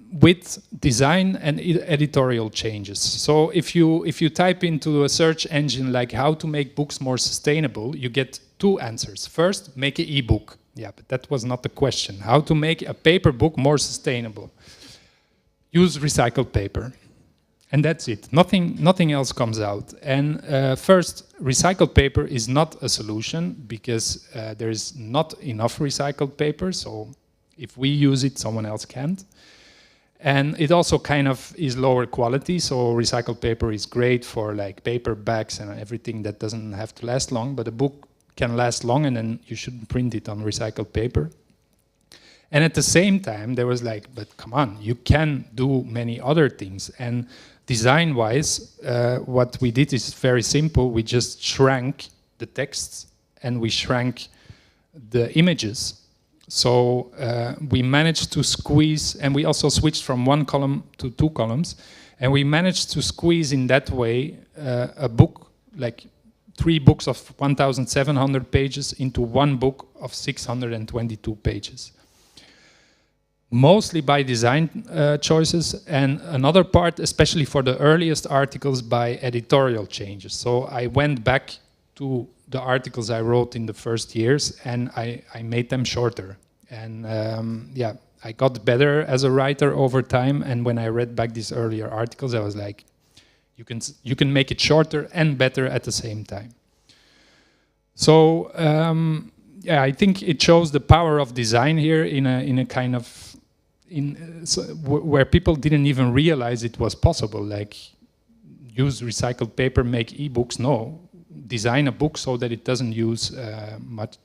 with design and editorial changes. So if you type into a search engine like how to make books more sustainable, you get two answers. First, make an e-book. Yeah, but that was not the question. How to make a paper book more sustainable? Use recycled paper. And that's it. Nothing else comes out. And first, recycled paper is not a solution because there is not enough recycled paper. So if we use it, someone else can't. And it also kind of is lower quality. So recycled paper is great for like paper bags and everything that doesn't have to last long. But a book can last long, and then you shouldn't print it on recycled paper. And at the same time, there was like, but come on, you can do many other things. And design-wise, what we did is very simple. We just shrank the texts and we shrank the images. So we managed to squeeze, and we also switched from one column to two columns, and we managed to squeeze in that way a book, like 3 books of 1,700 pages into one book of 622 pages. Mostly by design choices, and another part, especially for the earliest articles, by editorial changes. So I went back to the articles I wrote in the first years, and I made them shorter. And yeah, I got better as a writer over time, and when I read back these earlier articles, I was like, you can make it shorter and better at the same time. So yeah, I think it shows the power of design here in a kind of where people didn't even realize it was possible. Like use recycled paper, make ebooks. No, design a book so that it doesn't use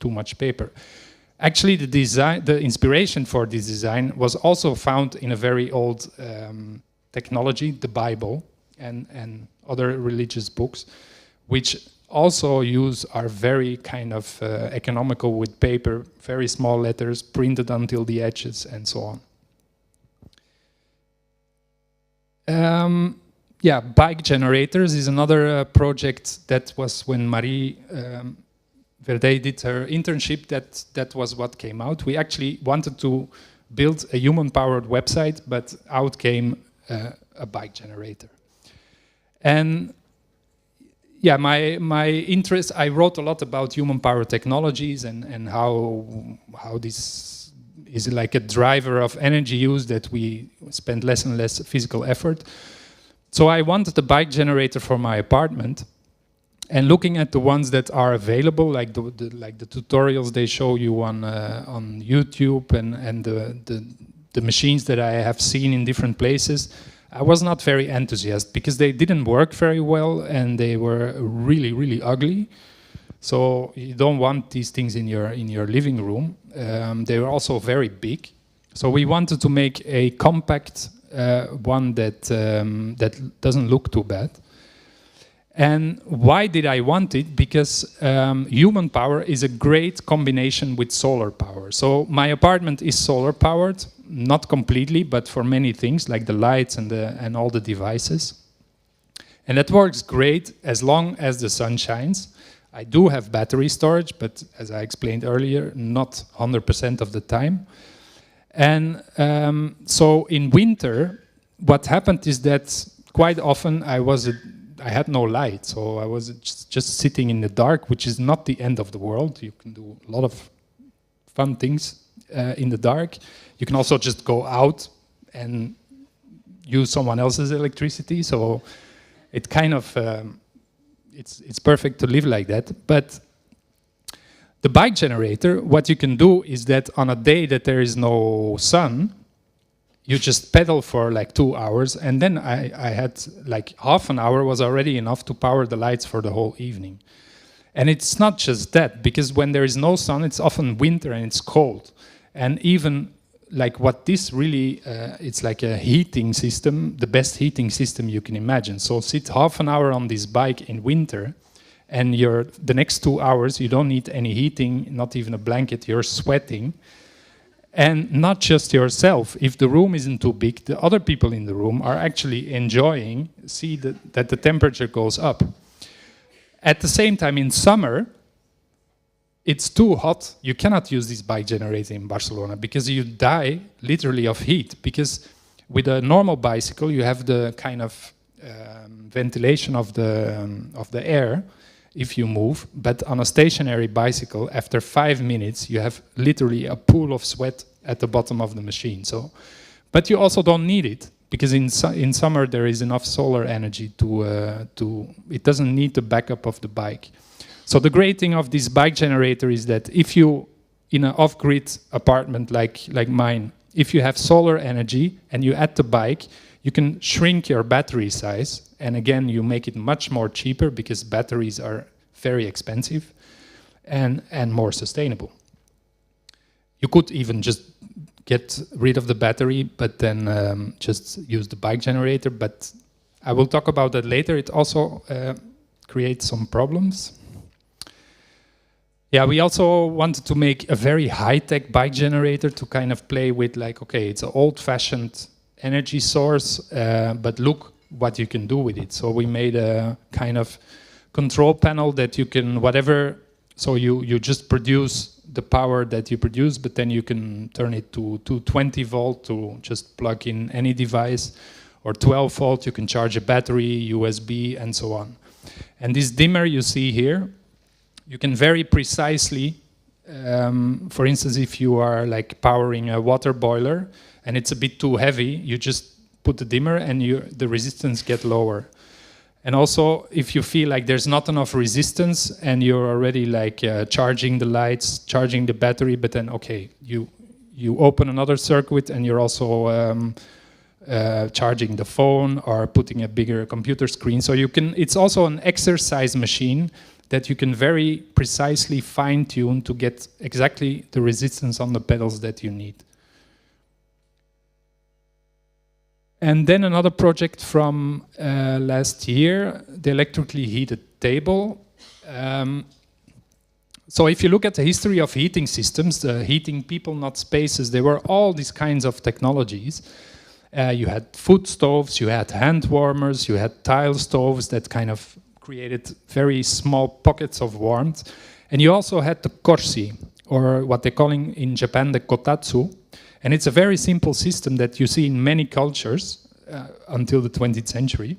too much paper. Actually, the inspiration for this design was also found in a very old technology, the Bible, and other religious books, which also are very kind of economical with paper, very small letters, printed until the edges, and so on. Yeah, bike generators is another project that was when Marie Verde did her internship, that was what came out. We actually wanted to build a human-powered website, but out came a bike generator. And yeah, my interest, I wrote a lot about human-powered technologies and how this is like a driver of energy use, that we spend less and less physical effort. So I wanted a bike generator for my apartment, and looking at the ones that are available, like the tutorials they show you on YouTube and the machines that I have seen in different places, I was not very enthusiastic because they didn't work very well and they were really, really ugly. So you don't want these things in your living room. They were also very big. So we wanted to make a compact one that doesn't look too bad. And why did I want it? Because human power is a great combination with solar power. So my apartment is solar powered, not completely, but for many things like the lights and all the devices. And that works great as long as the sun shines. I do have battery storage, but as I explained earlier, not 100% of the time. And so in winter, what happened is that quite often I had no light, so I was just sitting in the dark, which is not the end of the world. You can do a lot of fun things in the dark. You can also just go out and use someone else's electricity. So it kind of it's perfect to live like that. But the bike generator, what you can do is that on a day that there is no sun, you just pedal for like 2 hours, and then I had like half an hour was already enough to power the lights for the whole evening. And it's not just that, because when there is no sun, it's often winter and it's cold. And even like what this really, it's like a heating system, the best heating system you can imagine. So sit half an hour on this bike in winter, and the next 2 hours, you don't need any heating, not even a blanket, you're sweating. And not just yourself. If the room isn't too big, the other people in the room are actually enjoying, that the temperature goes up. At the same time, in summer, it's too hot, you cannot use this bike generator in Barcelona because you die literally of heat. Because with a normal bicycle, you have the kind of ventilation of the air if you move, but on a stationary bicycle, after 5 minutes, you have literally a pool of sweat at the bottom of the machine. So, but you also don't need it because in summer there is enough solar energy to it doesn't need the backup of the bike. So the great thing of this bike generator is that if you, in an off-grid apartment like mine, if you have solar energy and you add the bike, you can shrink your battery size, and again, you make it much more cheaper because batteries are very expensive and more sustainable. You could even just get rid of the battery, but then just use the bike generator. But I will talk about that later. It also creates some problems. Yeah, we also wanted to make a very high-tech bike generator to kind of play with, like, okay, it's an old-fashioned energy source, but look what you can do with it. So we made a kind of control panel that you can whatever, so you just produce the power that you produce, but then you can turn it to 20 volt to just plug in any device, or 12 volt, you can charge a battery, USB, and so on. And this dimmer you see here, you can very precisely, for instance, if you are like powering a water boiler and it's a bit too heavy, you just put the dimmer and the resistance get lower. And also, if you feel like there's not enough resistance and you're already like charging the lights, charging the battery, but then, okay, you open another circuit and you're also charging the phone or putting a bigger computer screen. So you can, it's also an exercise machine that you can very precisely fine-tune to get exactly the resistance on the pedals that you need. And then another project from last year, the electrically heated table. So if you look at the history of heating systems, the heating people, not spaces, there were all these kinds of technologies. You had food stoves, you had hand warmers, you had tile stoves that kind of created very small pockets of warmth. And you also had the korshi, or what they're calling in Japan the kotatsu. And it's a very simple system that you see in many cultures until the 20th century.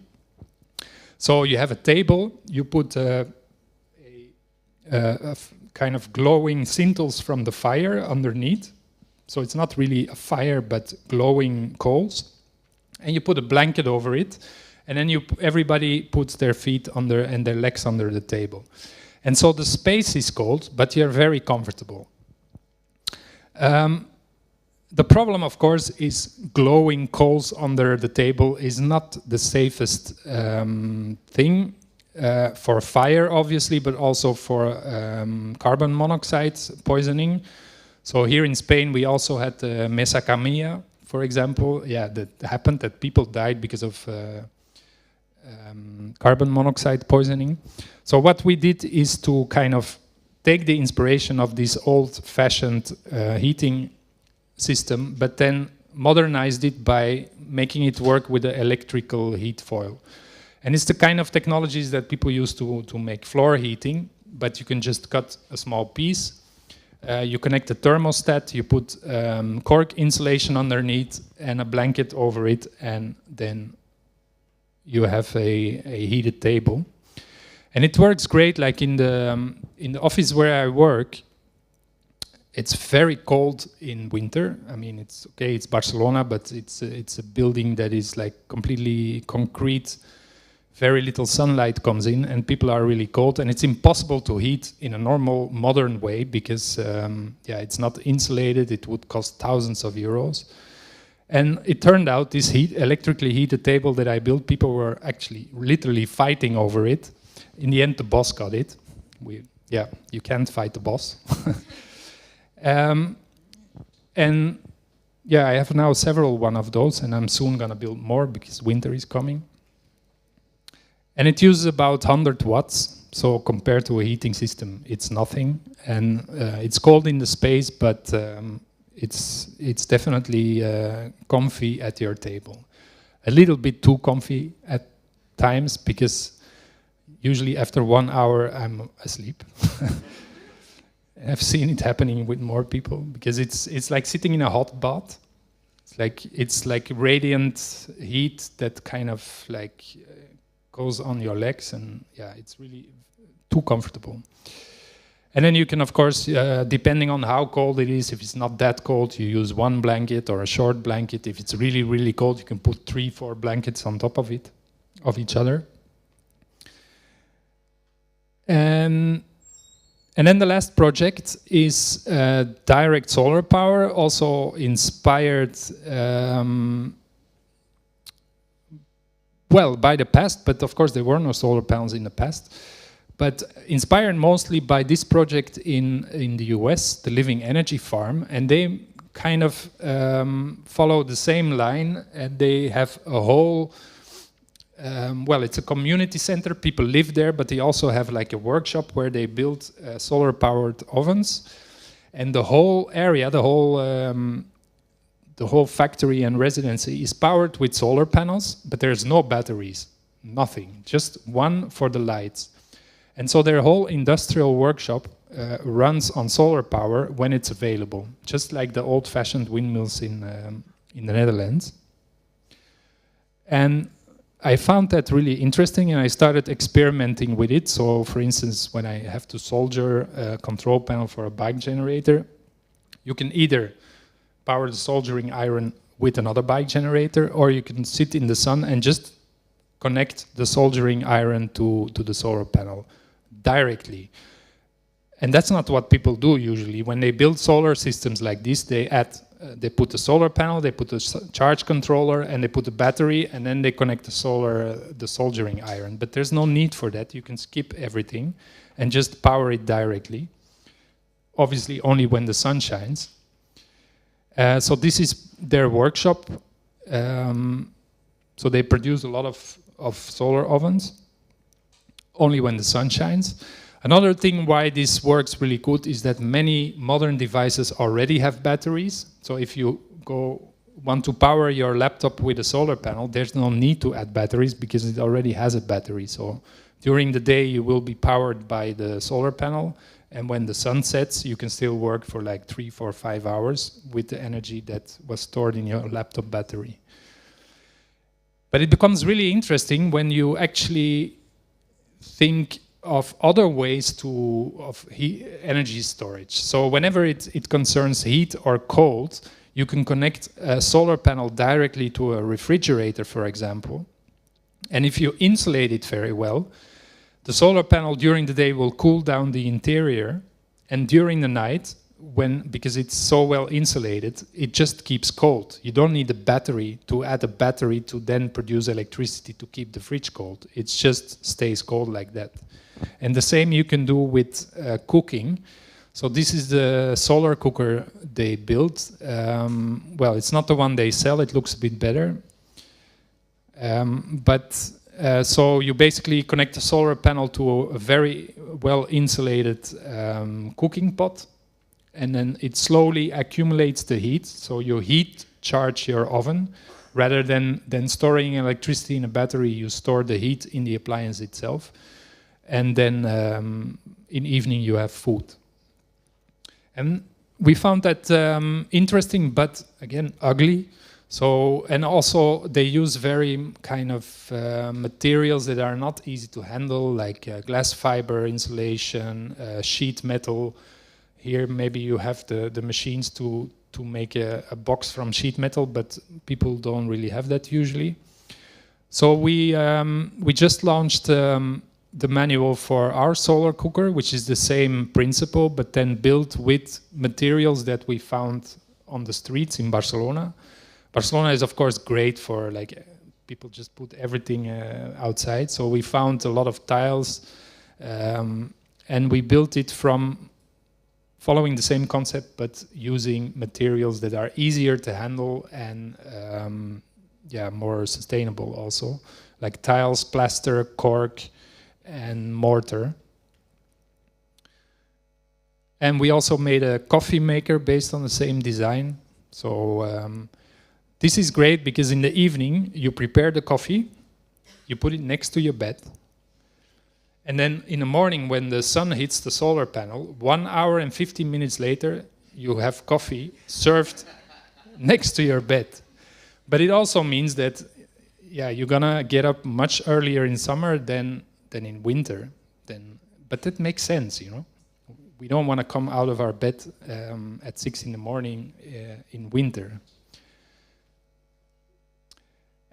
So you have a table, you put a kind of glowing sintels from the fire underneath. So it's not really a fire, but glowing coals. And you put a blanket over it. And then everybody puts their feet under and their legs under the table. And so the space is cold, but you're very comfortable. The problem, of course, is glowing coals under the table is not the safest thing for fire, obviously, but also for carbon monoxide poisoning. So here in Spain, we also had Mesa Camilla, for example. Yeah, that happened, that people died because of carbon monoxide poisoning. So what we did is to kind of take the inspiration of this old-fashioned heating system, but then modernized it by making it work with the electrical heat foil. And it's the kind of technologies that people use to make floor heating, but you can just cut a small piece. You connect the thermostat, you put cork insulation underneath and a blanket over it, and then you have a heated table. And it works great, like in the office where I work, it's very cold in winter. I mean, it's okay, it's Barcelona, but it's a building that is like completely concrete. Very little sunlight comes in and people are really cold, and it's impossible to heat in a normal modern way because it's not insulated. It would cost thousands of euros. And it turned out this electrically heated table that I built, people were actually literally fighting over it. In the end, the boss got it. You can't fight the boss. I have now several one of those, and I'm soon gonna build more because winter is coming. And it uses about 100 watts, so compared to a heating system, it's nothing. And it's cold in the space, but it's definitely comfy at your table. A little bit too comfy at times, because usually after 1 hour I'm asleep. I've seen it happening with more people because it's like sitting in a hot bath. It's like radiant heat that kind of like goes on your legs, and yeah, it's really too comfortable. And then you can, of course, depending on how cold it is, if it's not that cold, you use one blanket or a short blanket. If it's really, really cold, you can put 3-4 blankets on top of it, of each other. And then the last project is direct solar power, also inspired, well, by the past, but of course there were no solar panels in the past. But inspired mostly by this project in the US, the Living Energy Farm, and they kind of follow the same line, and they have a whole, well, it's a community center, people live there, but they also have like a workshop where they build solar-powered ovens, and the whole area, the whole factory and residency is powered with solar panels, but there's no batteries, nothing, just one for the lights. And so their whole industrial workshop runs on solar power when it's available, just like the old-fashioned windmills in the Netherlands. And I found that really interesting, and I started experimenting with it. So, for instance, when I have to solder a control panel for a bike generator, you can either power the soldering iron with another bike generator, or you can sit in the sun and just connect the soldering iron to the solar panel directly. And that's not what people do usually. When they build solar systems like this, they put a solar panel, they put a charge controller, and they put a battery, and then they connect the soldering iron. But there's no need for that. You can skip everything and just power it directly. Obviously, only when the sun shines. So this is their workshop. So they produce a lot of solar ovens, only when the sun shines. Another thing why this works really good is that many modern devices already have batteries. So if you want to power your laptop with a solar panel, there's no need to add batteries because it already has a battery. So during the day you will be powered by the solar panel, and when the sun sets you can still work for like 3, 4, 5 hours with the energy that was stored in your laptop battery. But it becomes really interesting when you actually think of other ways of energy storage. So whenever it concerns heat or cold, you can connect a solar panel directly to a refrigerator, for example. And if you insulate it very well, the solar panel during the day will cool down the interior, and during the night, because it's so well insulated, it just keeps cold. You don't need a battery to add a battery to then produce electricity to keep the fridge cold. It just stays cold like that. And the same you can do with cooking. So this is the solar cooker they built. Well, it's not the one they sell. It looks a bit better. So you basically connect a solar panel to a very well insulated cooking pot, and then it slowly accumulates the heat. So you heat charge your oven. Rather than storing electricity in a battery, you store the heat in the appliance itself. And then in evening you have food. And we found that interesting, but again, ugly. So, and also they use very kind of materials that are not easy to handle, like glass fiber insulation, sheet metal. Here maybe you have the machines to make a box from sheet metal, but people don't really have that usually. So we just launched the manual for our solar cooker, which is the same principle, but then built with materials that we found on the streets in Barcelona. Barcelona is, of course, great for like people just put everything outside. So we found a lot of tiles, and we built it from following the same concept, but using materials that are easier to handle and more sustainable also, like tiles, plaster, cork, and mortar. And we also made a coffee maker based on the same design. So this is great because in the evening you prepare the coffee, you put it next to your bed, And then in the morning, when the sun hits the solar panel, 1 hour and 15 minutes later, you have coffee served next to your bed. But it also means that, yeah, you're gonna get up much earlier in summer than in winter. But that makes sense, you know. We don't want to come out of our bed at 6 in the morning in winter.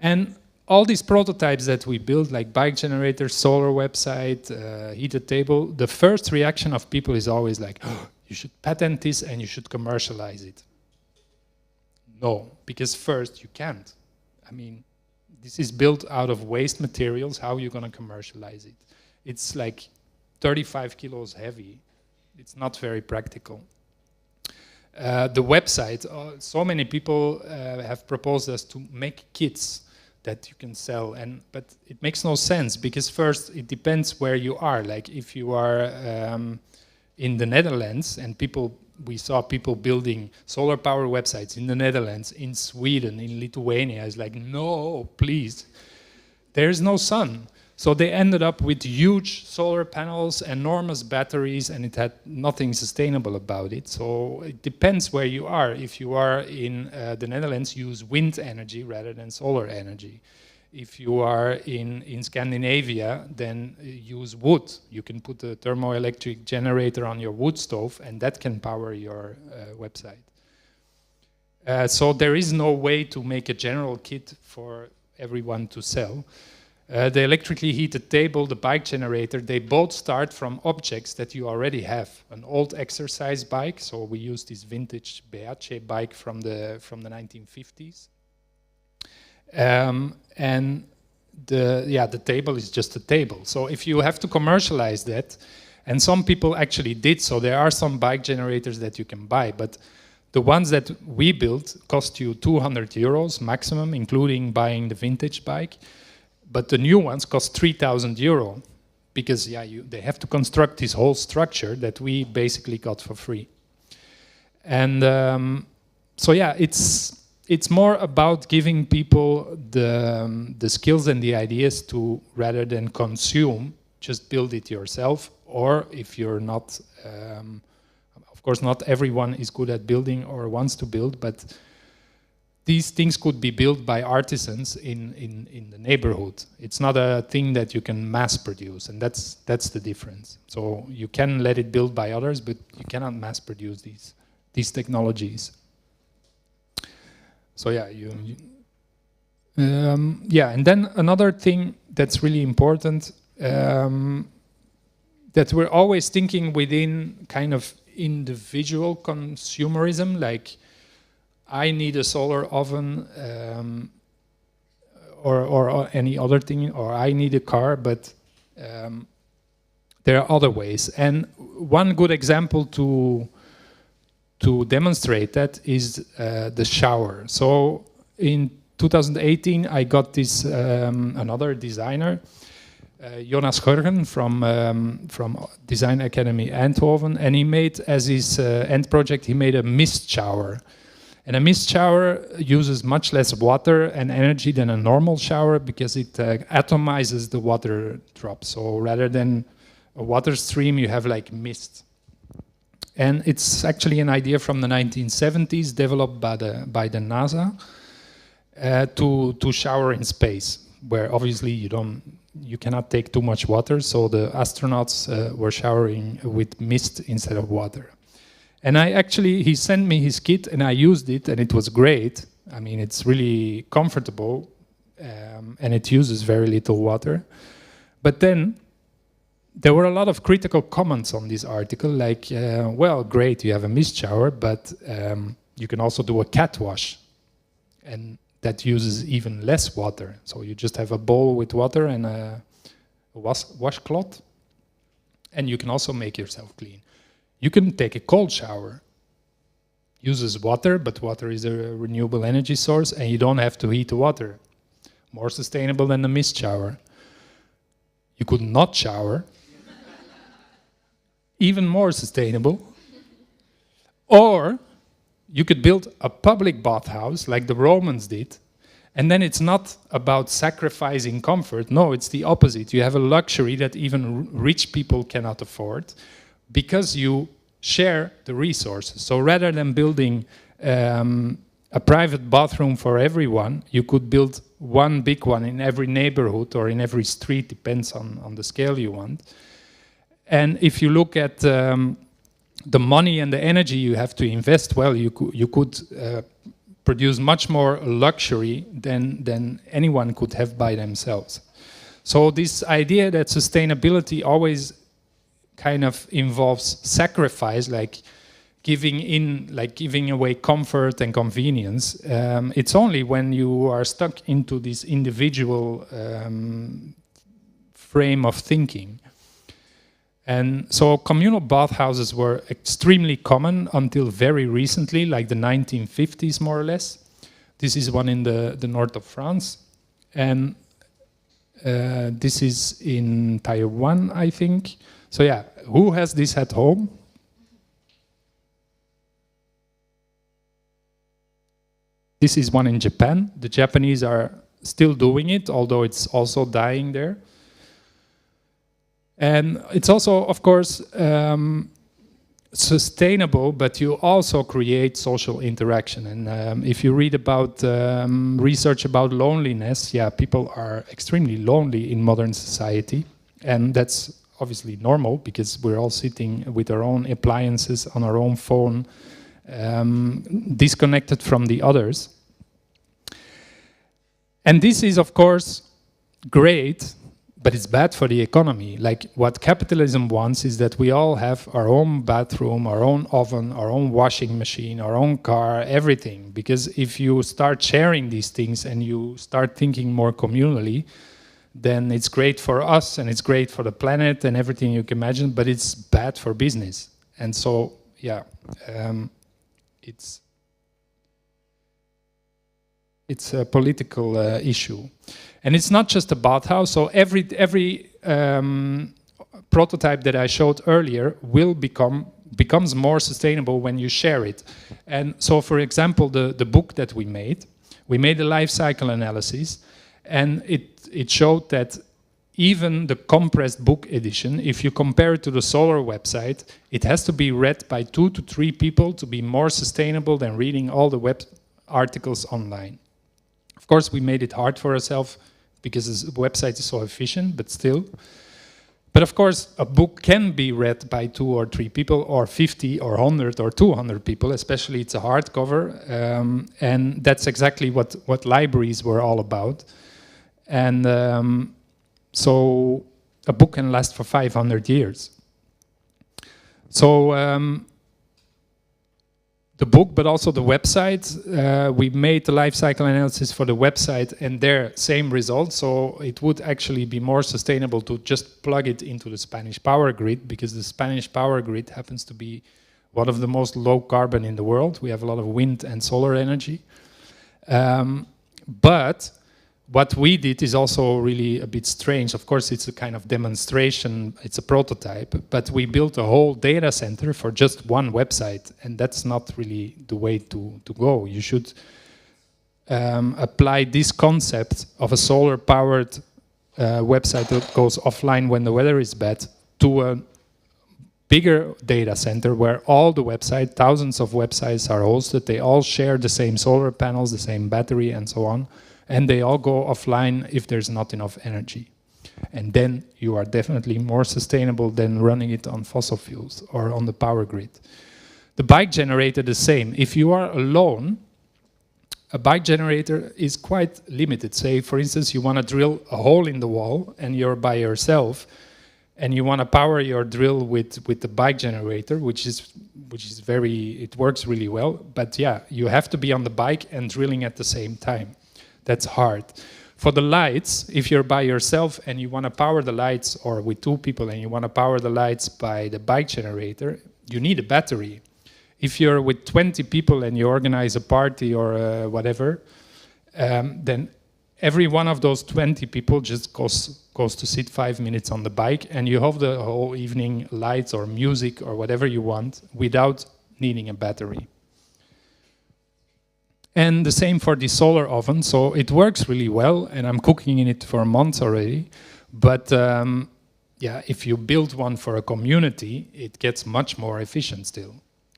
And all these prototypes that we build, like bike generator, solar website, heated table, the first reaction of people is always like, oh, you should patent this and you should commercialize it. No, because first you can't. I mean, this is built out of waste materials. How are you going to commercialize it? It's like 35 kilos heavy. It's not very practical. The website, so many people have proposed us to make kits that you can sell, but it makes no sense, because first it depends where you are. Like if you are in the Netherlands, and we saw people building solar power websites in the Netherlands, in Sweden, in Lithuania. It's like, no, please, there's no sun. So they ended up with huge solar panels, enormous batteries, and it had nothing sustainable about it. So it depends where you are. If you are in the Netherlands, use wind energy rather than solar energy. If you are in Scandinavia, then use wood. You can put a thermoelectric generator on your wood stove, and that can power your website. So there is no way to make a general kit for everyone to sell. The electrically heated table, the bike generator, they both start from objects that you already have. An old exercise bike, so we use this vintage Beace bike from the 1950s. And the table is just a table. So if you have to commercialize that, and some people actually did, so there are some bike generators that you can buy, but the ones that we built cost you 200 euros maximum, including buying the vintage bike. But the new ones cost 3,000 euro, because they have to construct this whole structure that we basically got for free. And so yeah, it's more about giving people the skills and the ideas to, rather than consume, just build it yourself. Or if you're not, of course, not everyone is good at building or wants to build, but these things could be built by artisans in the neighborhood. It's not a thing that you can mass produce, and that's the difference. So you can let it build by others, but you cannot mass produce these technologies. So yeah, and then another thing that's really important, that we're always thinking within kind of individual consumerism, like I need a solar oven or any other thing, or I need a car, but there are other ways. And one good example to demonstrate that is the shower. So in 2018, I got this another designer, Jonas Gorgen from Design Academy Eindhoven, and he made, as his end project, he made a mist shower. And a mist shower uses much less water and energy than a normal shower, because it atomizes the water drop. So rather than a water stream, you have like mist. And it's actually an idea from the 1970s, developed by the NASA to shower in space, where obviously you cannot take too much water. So the astronauts were showering with mist instead of water. And he sent me his kit, and I used it, and it was great. I mean, it's really comfortable, and it uses very little water. But then there were a lot of critical comments on this article, like, well, great, you have a mist shower, but you can also do a cat wash, and that uses even less water. So you just have a bowl with water and a washcloth, and you can also make yourself clean. You can take a cold shower. Uses water, but water is a renewable energy source, and you don't have to heat the water. More sustainable than the mist shower. You could not shower. Even more sustainable. Or you could build a public bathhouse like the Romans did, And then it's not about sacrificing comfort. No, it's the opposite. You have a luxury that even rich people cannot afford because you share the resources. So rather than building a private bathroom for everyone, you could build one big one in every neighborhood or in every street, depends on the scale you want. And if you look at the money and the energy you have to invest, well, you could produce much more luxury than anyone could have by themselves. So this idea that sustainability always kind of involves sacrifice, like giving away comfort and convenience, it's only when you are stuck into this individual frame of thinking. And so communal bathhouses were extremely common until very recently, like the 1950s more or less. This is one in the north of France. And this is in Taiwan, I think. So yeah, who has this at home? This is one in Japan. The Japanese are still doing it, although it's also dying there. And it's also, of course, sustainable, but you also create social interaction. And if you read about research about loneliness, yeah, people are extremely lonely in modern society. And that's obviously normal because we're all sitting with our own appliances on our own phone, disconnected from the others. And this is, of course, great, but it's bad for the economy. Like what capitalism wants is that we all have our own bathroom, our own oven, our own washing machine, our own car, everything. Because if you start sharing these things and you start thinking more communally, then it's great for us and it's great for the planet and everything you can imagine, but it's bad for business. And so, yeah, it's a political issue. And it's not just a bathhouse. So every prototype that I showed earlier becomes more sustainable when you share it. And so, for example, the book that we made a life cycle analysis, and it showed that even the compressed book edition, if you compare it to the solar website, it has to be read by 2 to 3 people to be more sustainable than reading all the web articles online. Of course, we made it hard for ourselves because the website is so efficient, but still. But of course, a book can be read by 2 or 3 people, or 50 or 100 or 200 people, especially it's a hardcover. And that's exactly what libraries were all about. And so a book can last for 500 years. So the book, but also the website. We made the life cycle analysis for the website and their same results. So it would actually be more sustainable to just plug it into the Spanish power grid, because the Spanish power grid happens to be one of the most low carbon in the world. We have a lot of wind and solar energy. But what we did is also really a bit strange. Of course, it's a kind of demonstration, it's a prototype, but we built a whole data center for just one website, and that's not really the way to go. You should apply this concept of a solar-powered website that goes offline when the weather is bad to a bigger data center where all the websites, thousands of websites are hosted, they all share the same solar panels, the same battery, and so on. And they all go offline if there's not enough energy. And then you are definitely more sustainable than running it on fossil fuels or on the power grid. The bike generator, the same. If you are alone, a bike generator is quite limited. Say, for instance, you want to drill a hole in the wall and you're by yourself, and you want to power your drill with the bike generator, which is it works really well. But yeah, you have to be on the bike and drilling at the same time. That's hard. For the lights, if you're by yourself and you want to power the lights, or with 2 people and you want to power the lights by the bike generator, you need a battery. If you're with 20 people and you organize a party or whatever, then every one of those 20 people just goes to sit 5 minutes on the bike, and you have the whole evening lights or music or whatever you want without needing a battery. And the same for the solar oven. So it works really well, and I'm cooking in it for months already. But yeah, if you build one for a community, it gets much more efficient still.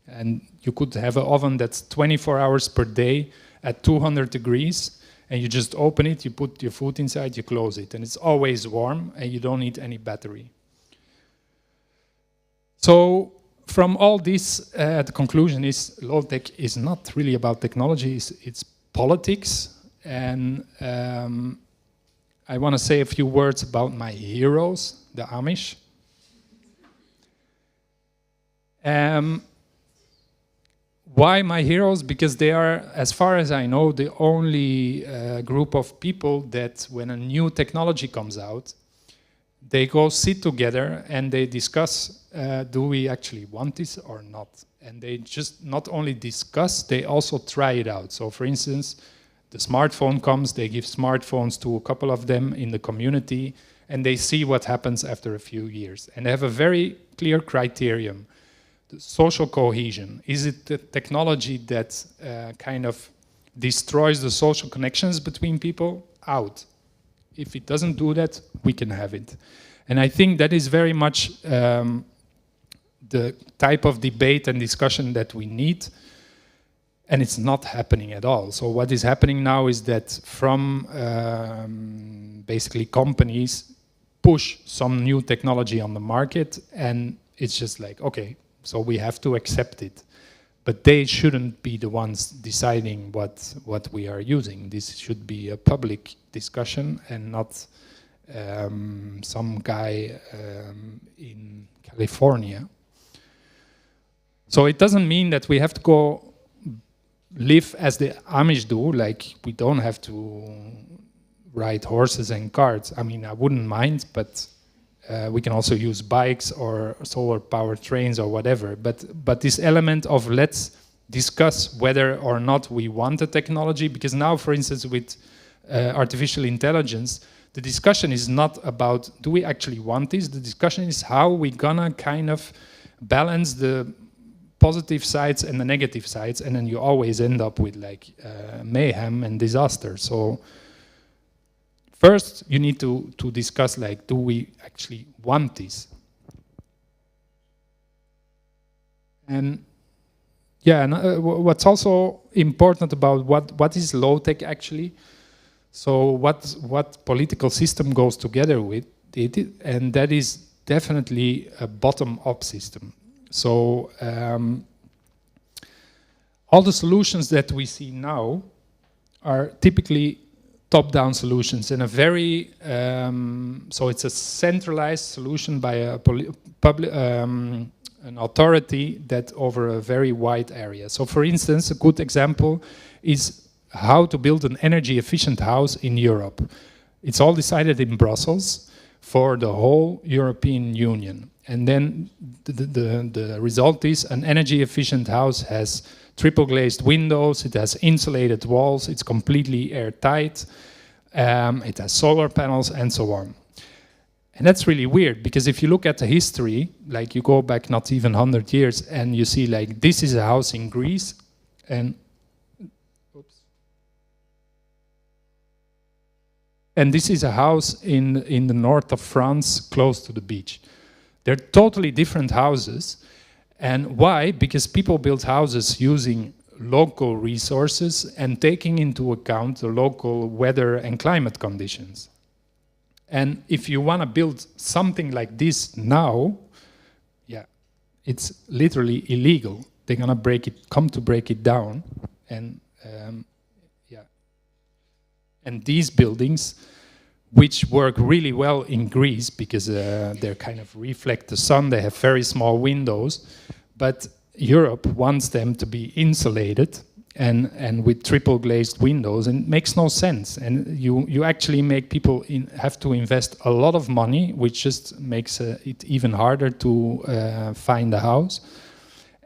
And you could have an oven that's 24 hours per day at 200 degrees, and you just open it, you put your food inside, you close it, and it's always warm, and you don't need any battery. So from all this, the conclusion is low tech is not really about technology, it's politics. And I want to say a few words about my heroes, the Amish. Why my heroes? Because they are, as far as I know, the only group of people that when a new technology comes out, they go sit together and they discuss, do we actually want this or not? And they just not only discuss, they also try it out. So for instance, the smartphone comes, they give smartphones to a couple of them in the community, and they see what happens after a few years. And they have a very clear criterion. The social cohesion. Is it the technology that kind of destroys the social connections between people? Out. If it doesn't do that, we can have it. And I think that is very much the type of debate and discussion that we need. And it's not happening at all. So what is happening now is that from basically companies push some new technology on the market, and it's just like, okay, so we have to accept it. But they shouldn't be the ones deciding what we are using. This should be a public discussion and not some guy in California. So it doesn't mean that we have to go live as the Amish do, like we don't have to ride horses and carts. I mean, I wouldn't mind, but we can also use bikes or solar powered trains or whatever. But this element of let's discuss whether or not we want the technology, because now, for instance, with artificial intelligence, the discussion is not about do we actually want this. The discussion is how we gonna kind of balance the positive sides and the negative sides, and then you always end up with like mayhem and disaster. So first, you need to discuss, like, do we actually want this? And yeah, and what's also important about what is low tech actually? So what political system goes together with it? And that is definitely a bottom-up system. So all the solutions that we see now are typically top-down solutions in a very, so it's a centralized solution by a an authority that over a very wide area. So for instance, a good example is how to build an energy efficient house in Europe. It's all decided in Brussels for the whole European Union. And then the result is an energy efficient house has triple glazed windows, it has insulated walls, it's completely airtight, it has solar panels and so on. And that's really weird, because if you look at the history, like you go back not even 100 years and you see like this is a house in Greece and this is a house in the north of France close to the beach. They're totally different houses. And why? Because people built houses using local resources and taking into account the local weather and climate conditions. And if you want to build something like this now, yeah, it's literally illegal. They're gonna come to break it down, and yeah. And these buildings, which work really well in Greece because they kind of reflect the sun, they have very small windows, but Europe wants them to be insulated and with triple glazed windows, and it makes no sense. And you actually make people have to invest a lot of money, which just makes it even harder to find a house.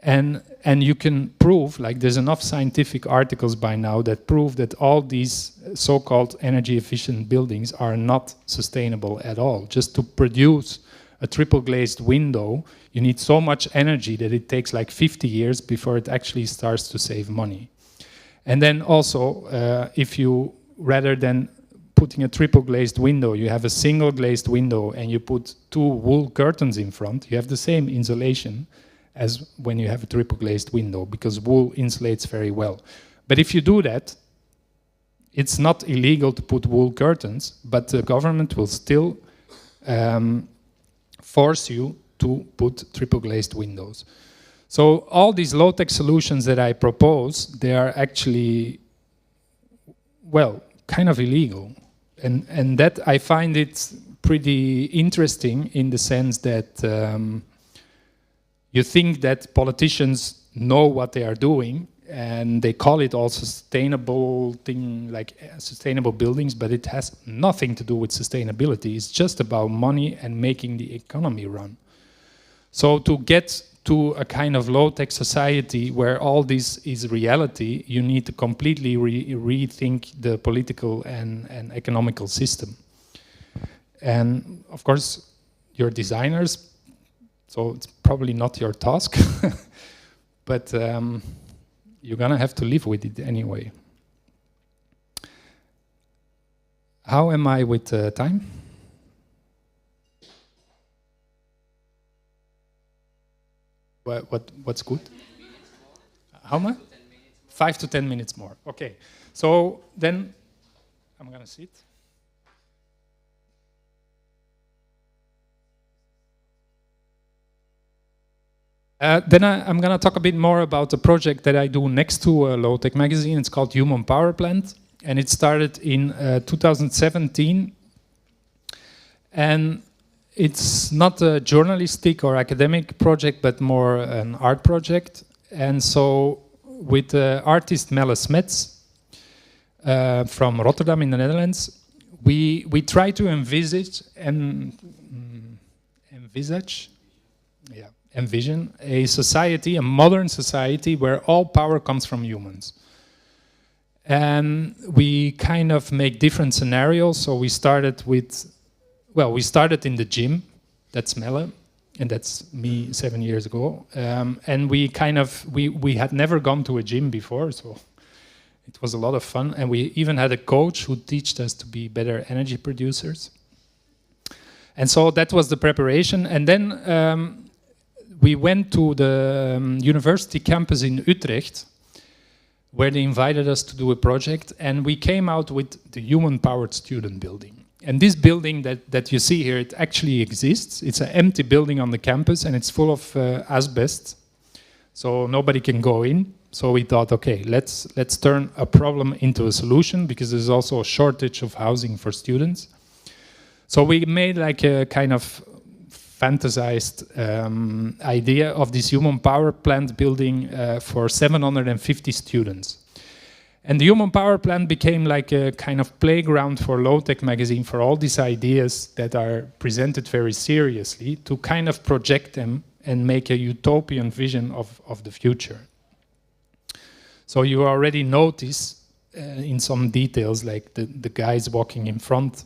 And you can prove, like there's enough scientific articles by now that prove that all these so-called energy efficient buildings are not sustainable at all. Just to produce a triple glazed window, you need so much energy that it takes like 50 years before it actually starts to save money. And then also, if you, rather than putting a triple glazed window, you have a single glazed window and you put 2 wool curtains in front, you have the same insulation as when you have a triple glazed window, because wool insulates very well. But if you do that, it's not illegal to put wool curtains, but the government will still force you to put triple glazed windows. So all these low-tech solutions that I propose, they are actually, well, kind of illegal. And that I find it pretty interesting in the sense that you think that politicians know what they are doing and they call it all sustainable thing, like sustainable buildings, but it has nothing to do with sustainability. It's just about money and making the economy run. So to get to a kind of low-tech society where all this is reality, you need to completely rethink the political and economical system. And of course, you're designers, so it's probably not your task, but you're gonna have to live with it anyway. How am I with time? What's good? How much? 5 to 10 minutes more. Okay. So then I'm gonna sit. Then I'm going to talk a bit more about the project that I do next to Low Tech Magazine. It's called Human Power Plant, and it started in 2017. And it's not a journalistic or academic project, but more an art project. And so with artist Melle Smets from Rotterdam in the Netherlands, we try to envision a society, a modern society, where all power comes from humans. And we kind of make different scenarios. So we started with, well, we started in the gym. That's Melle, and that's me 7 years ago. And we kind of, we had never gone to a gym before, so it was a lot of fun. And we even had a coach who taught us to be better energy producers. And so that was the preparation. And then we went to the university campus in Utrecht, where they invited us to do a project, and we came out with the human-powered student building. And this building that you see here, it actually exists. It's an empty building on the campus, and it's full of asbest, so nobody can go in. So we thought, okay, let's turn a problem into a solution, because there's also a shortage of housing for students. So we made like a kind of fantasized idea of this human power plant building for 750 students. And the human power plant became like a kind of playground for Low Tech Magazine, for all these ideas that are presented very seriously, to kind of project them and make a utopian vision of the future. So you already notice in some details, like the guys walking in front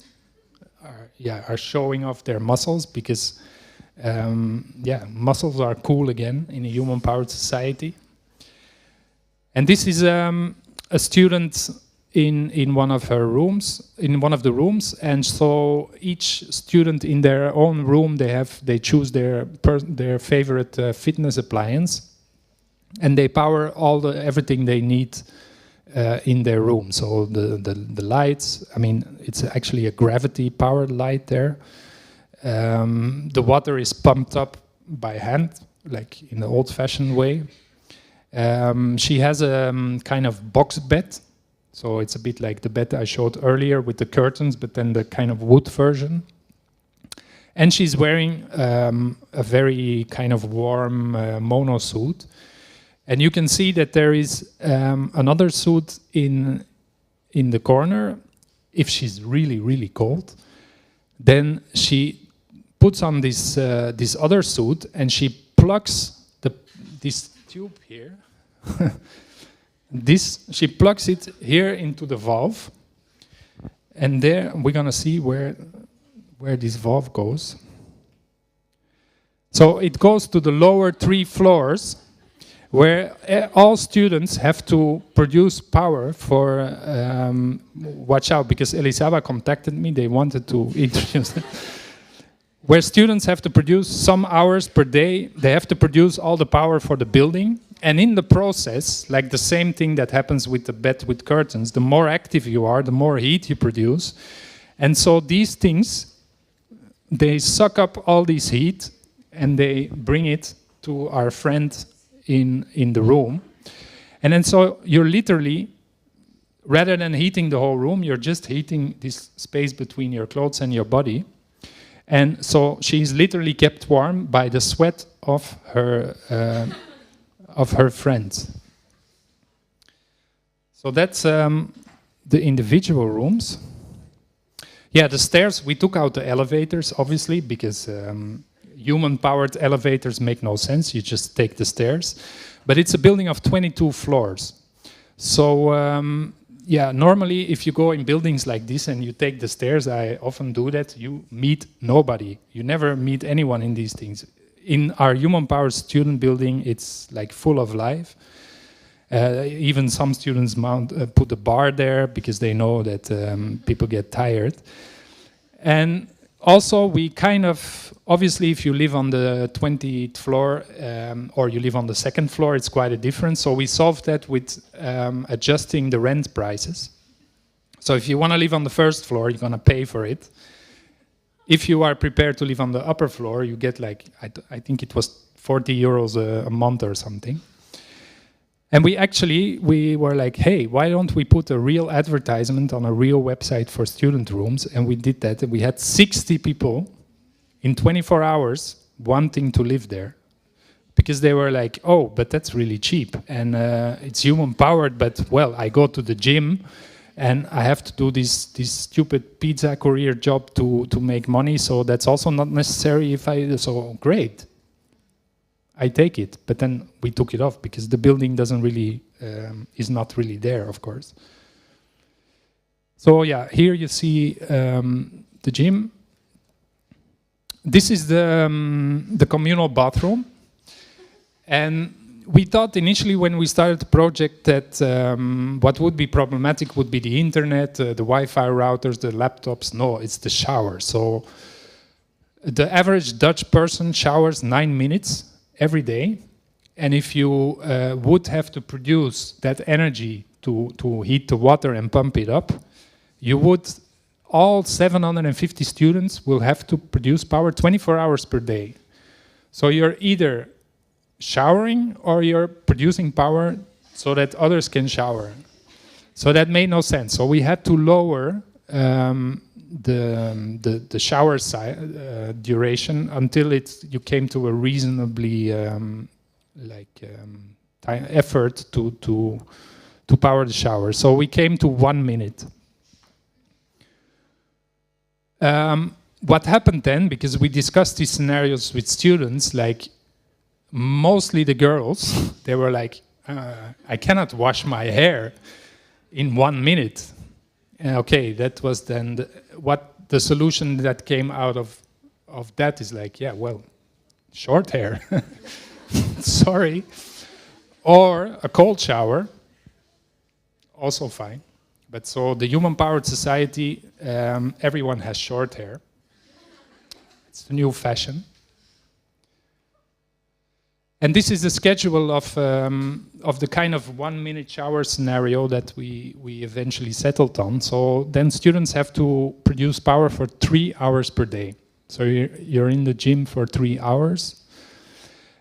are showing off their muscles, because muscles are cool again in a human-powered society. And this is a student in one of her rooms, in one of the rooms, and so each student in their own room, they choose their favorite fitness appliance, and they power everything they need in their room. So the lights, I mean, it's actually a gravity-powered light there. The water is pumped up by hand, like in the old-fashioned way. She has a kind of box bed, so it's a bit like the bed I showed earlier with the curtains, but then the kind of wood version. And she's wearing a very kind of warm mono suit. And you can see that there is another suit in the corner. If she's really, really cold, then she puts on this other suit, and she plugs this tube here. She plugs it here into the valve, and there we're gonna see where this valve goes. So it goes to the lower 3 floors, where all students have to produce power for, watch out, because Elisava contacted me, they wanted to introduce it. Where students have to produce some hours per day, they have to produce all the power for the building. And in the process, like the same thing that happens with the bed with curtains, the more active you are, the more heat you produce. And so these things, they suck up all this heat and they bring it to our friend in the room. And then so you're literally, rather than heating the whole room, you're just heating this space between your clothes and your body. And so she's literally kept warm by the sweat of her friends. So that's the individual rooms. Yeah, the stairs, we took out the elevators, obviously, because human-powered elevators make no sense. You just take the stairs. But it's a building of 22 floors. So, yeah, normally if you go in buildings like this and you take the stairs, I often do that, you meet nobody. You never meet anyone in these things. In our human-powered student building, it's like full of life. Even some students put a bar there because they know that people get tired. And also we kind of, obviously if you live on the 20th floor or you live on the second floor, it's quite a difference. So we solved that with adjusting the rent prices. So if you want to live on the first floor, you're going to pay for it. If you are prepared to live on the upper floor, you get like, I think it was 40 euros a month or something. And we were like, hey, why don't we put a real advertisement on a real website for student rooms? And we did that. And we had 60 people in 24 hours wanting to live there. Because they were like, oh, but that's really cheap. And it's human powered, but well, I go to the gym and I have to do this stupid pizza courier job to make money. So that's also not necessary so great. I take it, but then we took it off because the building doesn't really, is not really there, of course. So yeah, here you see the gym. This is the communal bathroom. And we thought initially when we started the project that what would be problematic would be the internet, the Wi-Fi routers, the laptops. No, it's the shower. So the average Dutch person showers 9 minutes every day, and if you would have to produce that energy to heat the water and pump it up, you would, all 750 students will have to produce power 24 hours per day. So you're either showering or you're producing power so that others can shower. So that made no sense. So we had to lower the shower duration until you came to a reasonably effort to power the shower. So we came to 1 minute. What happened then, because we discussed these scenarios with students, like mostly the girls, they were like, I cannot wash my hair in 1 minute. Okay, that was then the solution that came out of that is like, yeah, well, short hair. Sorry. Or a cold shower, also fine. But so the human-powered society, everyone has short hair. It's the new fashion. And this is the schedule of the kind of 1 minute shower scenario that we eventually settled on. So then students have to produce power for 3 hours per day. So you're in the gym for 3 hours.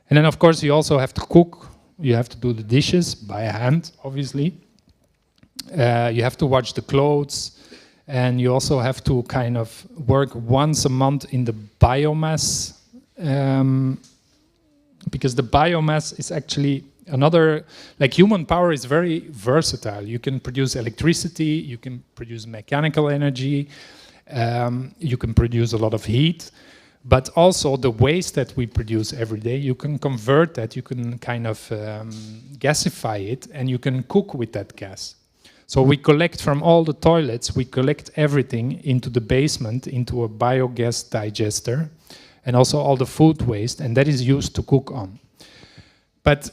And then of course you also have to cook. You have to do the dishes by hand, obviously. You have to wash the clothes. And you also have to kind of work once a month in the biomass because the biomass is actually another, like human power is very versatile. You can produce electricity, you can produce mechanical energy, you can produce a lot of heat, but also the waste that we produce every day, you can convert that, you can kind of gasify it, and you can cook with that gas. So we collect from all the toilets, we collect everything into the basement, into a biogas digester, and also all the food waste, and that is used to cook on. But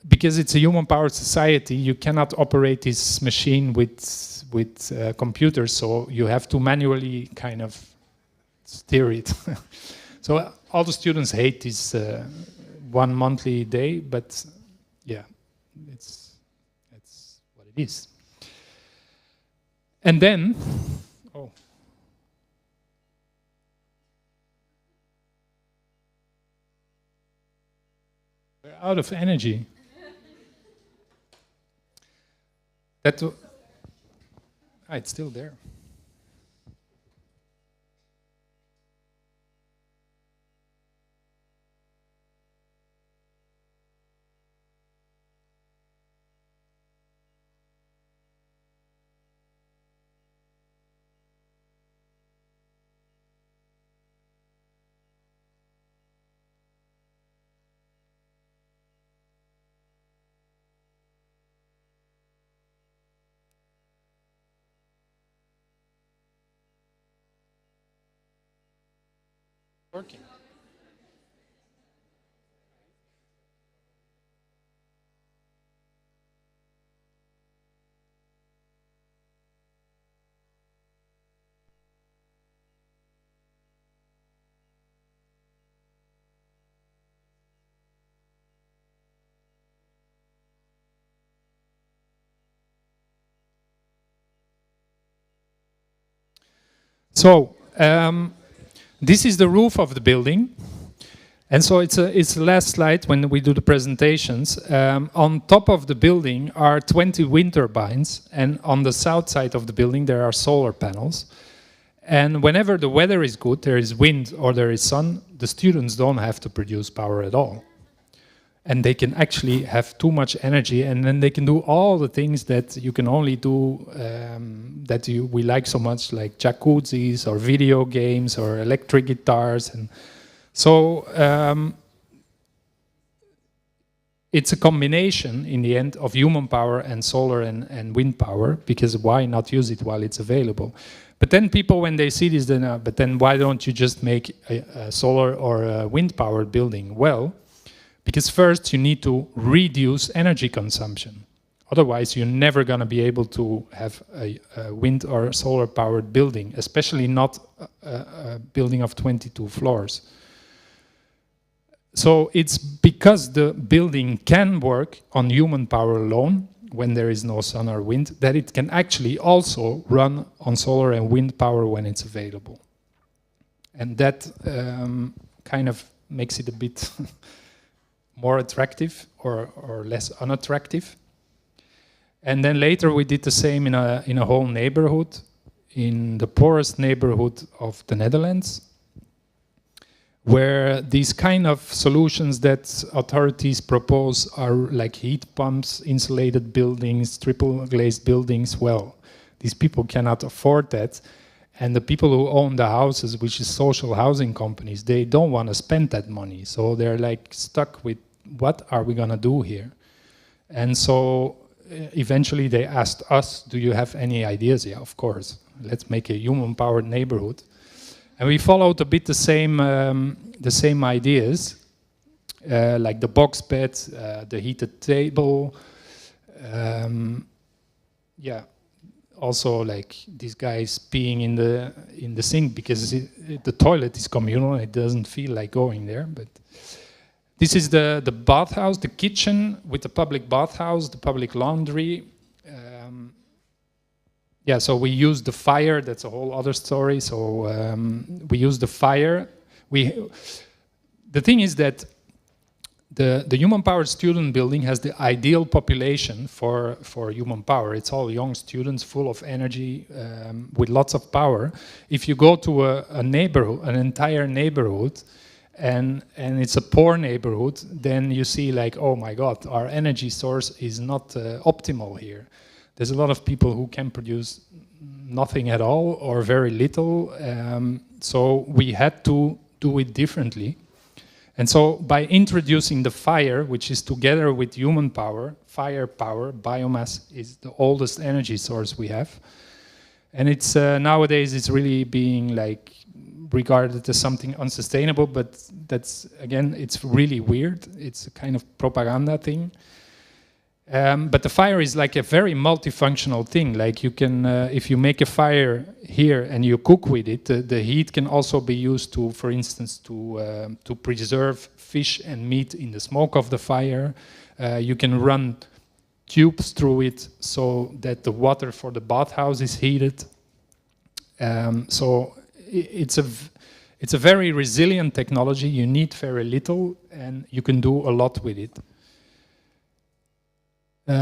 because it's a human-powered society, you cannot operate this machine with computers, so you have to manually kind of steer it. So all the students hate this 1 monthly day, but yeah, that's what it is. And then, oh, we're out of energy. It's still there. Working. So this is the roof of the building. And so it's the last slide when we do the presentations. On top of the building are 20 wind turbines, and on the south side of the building there are solar panels. And whenever the weather is good, there is wind or there is sun, the students don't have to produce power at all. And they can actually have too much energy, and then they can do all the things that you can only do we like so much, like jacuzzis or video games or electric guitars. And so it's a combination in the end of human power and solar and wind power, because why not use it while it's available? But then people, when they see this, then but then why don't you just make a solar or a wind powered building? Well, because first you need to reduce energy consumption. Otherwise, you're never going to be able to have a wind or solar powered building, especially not a building of 22 floors. So it's because the building can work on human power alone when there is no sun or wind, that it can actually also run on solar and wind power when it's available. And that kind of makes it a bit more attractive or less unattractive. And then later we did the same in a whole neighborhood, in the poorest neighborhood of the Netherlands, where these kind of solutions that authorities propose are like heat pumps, insulated buildings, triple glazed buildings. Well, these people cannot afford that. And the people who own the houses, which is social housing companies, they don't want to spend that money. So they're like stuck with, what are we going to do here? And so eventually they asked us, do you have any ideas? Yeah, of course. Let's make a human-powered neighborhood. And we followed a bit the same ideas, like the box bed, the heated table. Yeah, also like these guys peeing in the sink because the toilet is communal and it doesn't feel like going there. But this is the bathhouse, the kitchen with the public bathhouse, the public laundry. Yeah, so we use the fire. That's a whole other story. So we use the fire. The thing is that the human-powered student building has the ideal population for human power. It's all young students full of energy with lots of power. If you go to a neighborhood, an entire neighborhood, and it's a poor neighborhood, then you see like, oh my God, our energy source is not optimal here. There's a lot of people who can produce nothing at all or very little. So we had to do it differently. And so by introducing the fire, which is together with human power, fire power, biomass is the oldest energy source we have. And it's nowadays it's really being like regarded as something unsustainable, but that's, again, it's really weird. It's a kind of propaganda thing. But the fire is like a very multifunctional thing. Like you can, if you make a fire here and you cook with it, the heat can also be used to, for instance, to preserve fish and meat in the smoke of the fire. You can run tubes through it so that the water for the bathhouse is heated. So it's a very resilient technology. You need very little, and you can do a lot with it.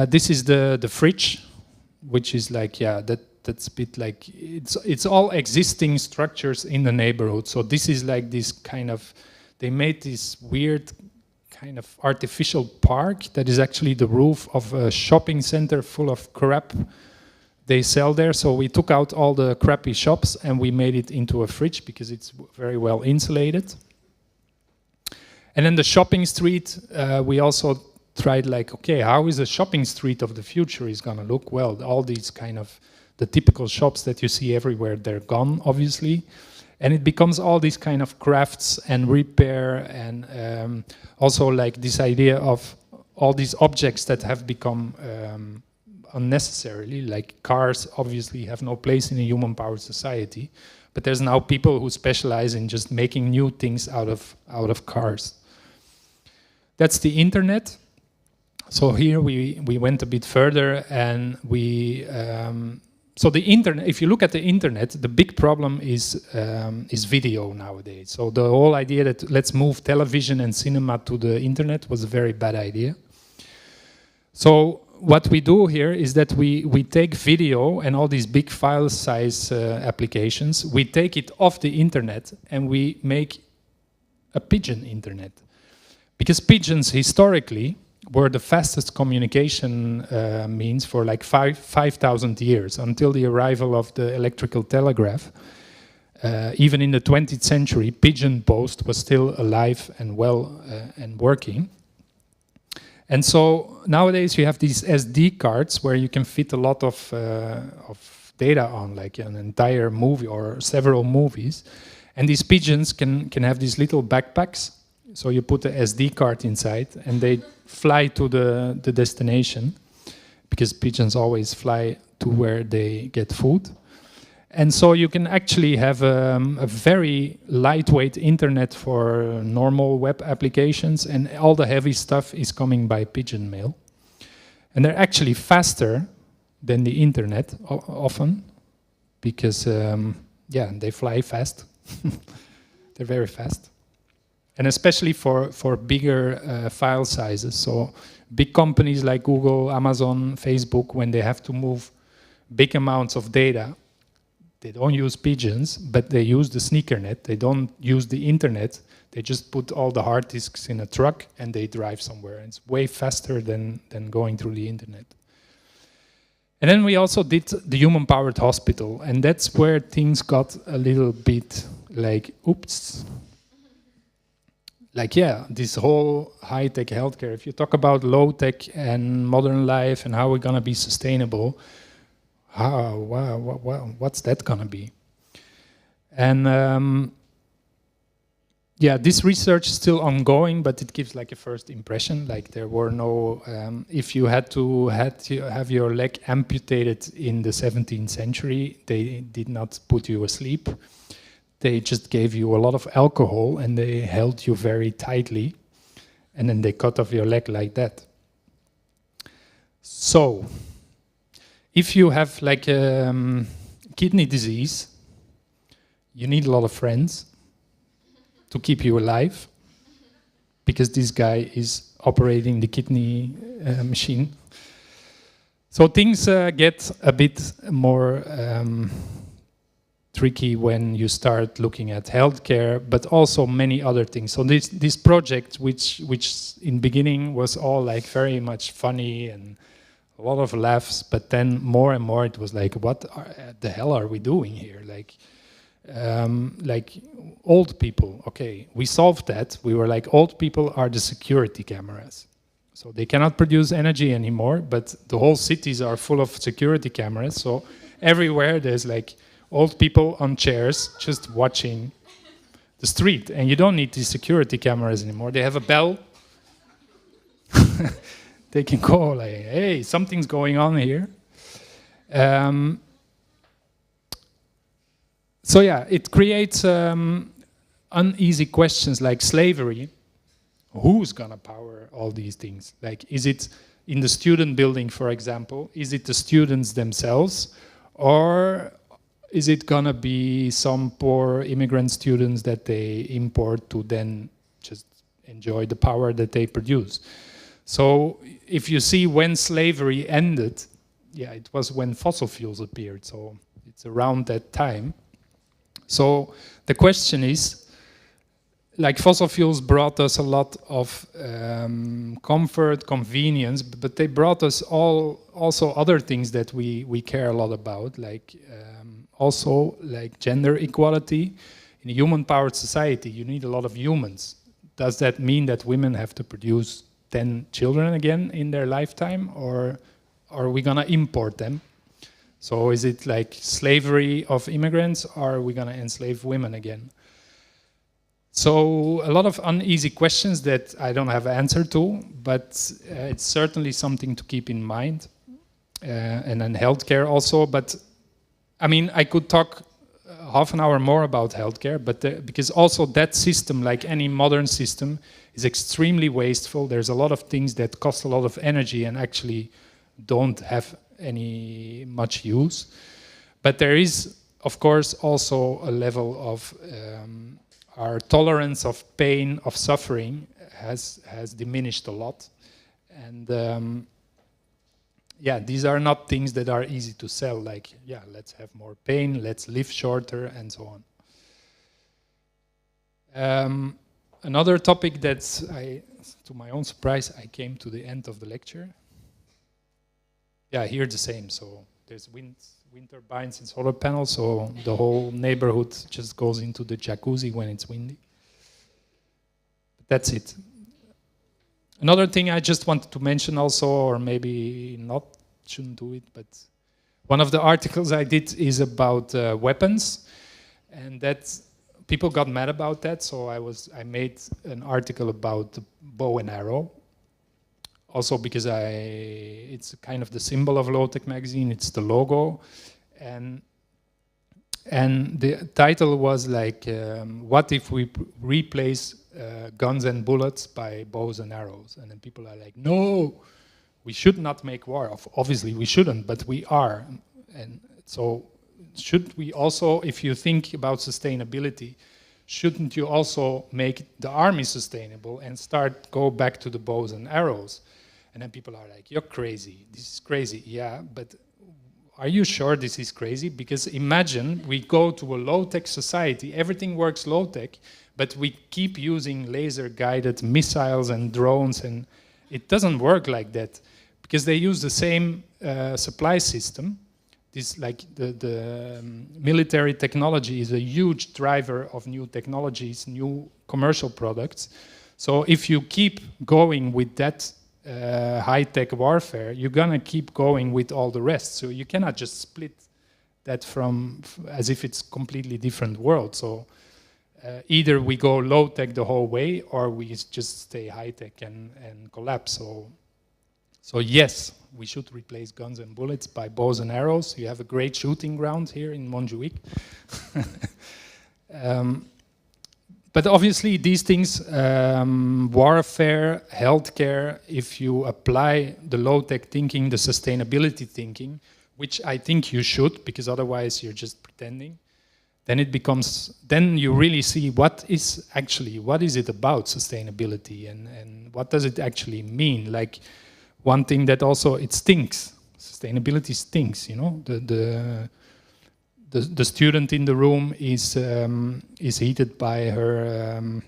This is the fridge, which is like, yeah, that's a bit like, it's all existing structures in the neighborhood. So this is like this kind of, they made this weird kind of artificial park that is actually the roof of a shopping center full of crap they sell there. So we took out all the crappy shops and we made it into a fridge because it's very well insulated. And then the shopping street, we also tried like, okay, how is the shopping street of the future is gonna look? Well, all these kind of, the typical shops that you see everywhere, they're gone, obviously. And it becomes all these kind of crafts and repair and also like this idea of all these objects that have become unnecessarily, like cars obviously have no place in a human-powered society, but there's now people who specialize in just making new things out of cars. That's the internet. So here we went a bit further and we, so the internet, if you look at the internet, the big problem is video nowadays. So the whole idea that let's move television and cinema to the internet was a very bad idea. So what we do here is that we take video and all these big file size applications, we take it off the internet and we make a pigeon internet. Because pigeons historically were the fastest communication means for like 5,000 years until the arrival of the electrical telegraph. Even in the 20th century, pigeon post was still alive and well and working. And so nowadays you have these SD cards where you can fit a lot of data on, like an entire movie or several movies. And these pigeons can have these little backpacks. So you put the SD card inside and they fly to the destination, because pigeons always fly to where they get food. And so you can actually have a very lightweight internet for normal web applications, and all the heavy stuff is coming by pigeon mail. And they're actually faster than the internet often, because yeah, they fly fast. They're very fast. And especially for bigger file sizes. So big companies like Google, Amazon, Facebook, when they have to move big amounts of data, they don't use pigeons, but they use the sneakernet. They don't use the internet. They just put all the hard disks in a truck and they drive somewhere. It's way faster than going through the internet. And then we also did the human-powered hospital. And that's where things got a little bit like, oops. Like, yeah, this whole high-tech healthcare, if you talk about low-tech and modern life and how we're going to be sustainable, what's that going to be? And yeah, this research is still ongoing, but it gives like a first impression. Like there were no, if you had to have your leg amputated in the 17th century, they did not put you asleep. They just gave you a lot of alcohol and they held you very tightly, and then they cut off your leg like that. So, if you have like kidney disease, you need a lot of friends to keep you alive, because this guy is operating the kidney machine. So things get a bit more tricky when you start looking at healthcare, but also many other things. So this project, which in beginning was all like very much funny and a lot of laughs, but then more and more it was like, what the hell are we doing here? Like old people. Okay, we solved that. We were like, old people are the security cameras. So they cannot produce energy anymore, but the whole cities are full of security cameras. So everywhere there's like old people on chairs just watching the street, and you don't need these security cameras anymore. They have a bell. they can go like, hey, something's going on here. So yeah, it creates uneasy questions like slavery. Who's gonna power all these things? Like, is it in the student building, for example? Is it the students themselves? Or is it gonna be some poor immigrant students that they import to then just enjoy the power that they produce? So if you see when slavery ended, yeah, it was when fossil fuels appeared. So it's around that time. So the question is, like, fossil fuels brought us a lot of comfort, convenience, but they brought us also other things that we care a lot about, like also like gender equality. In a human-powered society, you need a lot of humans. Does that mean that women have to produce 10 children again in their lifetime, or are we gonna import them? So is it like slavery of immigrants, or are we gonna enslave women again? So a lot of uneasy questions that I don't have an answer to, but it's certainly something to keep in mind. And then healthcare also, but I mean, I could talk half an hour more about healthcare, but because also that system, like any modern system, is extremely wasteful. There's a lot of things that cost a lot of energy and actually don't have any much use. But there is, of course, also a level of our tolerance of pain, of suffering, has diminished a lot. And yeah, these are not things that are easy to sell, like, yeah, let's have more pain, let's live shorter, and so on. Another topic that to my own surprise, I came to the end of the lecture. Yeah, here the same. So there's wind turbines and solar panels, so the whole neighborhood just goes into the jacuzzi when it's windy. But that's it. Another thing I just wanted to mention also, or maybe not, shouldn't do it, but one of the articles I did is about weapons, and that people got mad about that, so I made an article about the bow and arrow. Also because it's kind of the symbol of Low-Tech magazine, it's the logo. And the title was like, what if we replace guns and bullets by bows and arrows? And then people are like, no, we should not make war. Obviously we shouldn't, but we are. And so should we also, if you think about sustainability, shouldn't you also make the army sustainable and go back to the bows and arrows? And then people are like, you're crazy, this is crazy. Yeah, but are you sure this is crazy? Because imagine we go to a low-tech society, everything works low-tech, but we keep using laser-guided missiles and drones, and it doesn't work like that, because they use the same supply system. This, like the military technology is a huge driver of new technologies, new commercial products. So if you keep going with that high-tech warfare, you're gonna keep going with all the rest. So you cannot just split that from as if it's completely different world. So either we go low-tech the whole way, or we just stay high-tech and collapse. So yes, we should replace guns and bullets by bows and arrows. You have a great shooting ground here in Montjuic. But obviously these things, warfare, healthcare, if you apply the low-tech thinking, the sustainability thinking, which I think you should, because otherwise you're just pretending, then you really see what is it about sustainability, and what does it actually mean? Like, one thing that also, it stinks. Sustainability stinks, you know? The student in the room is heated by her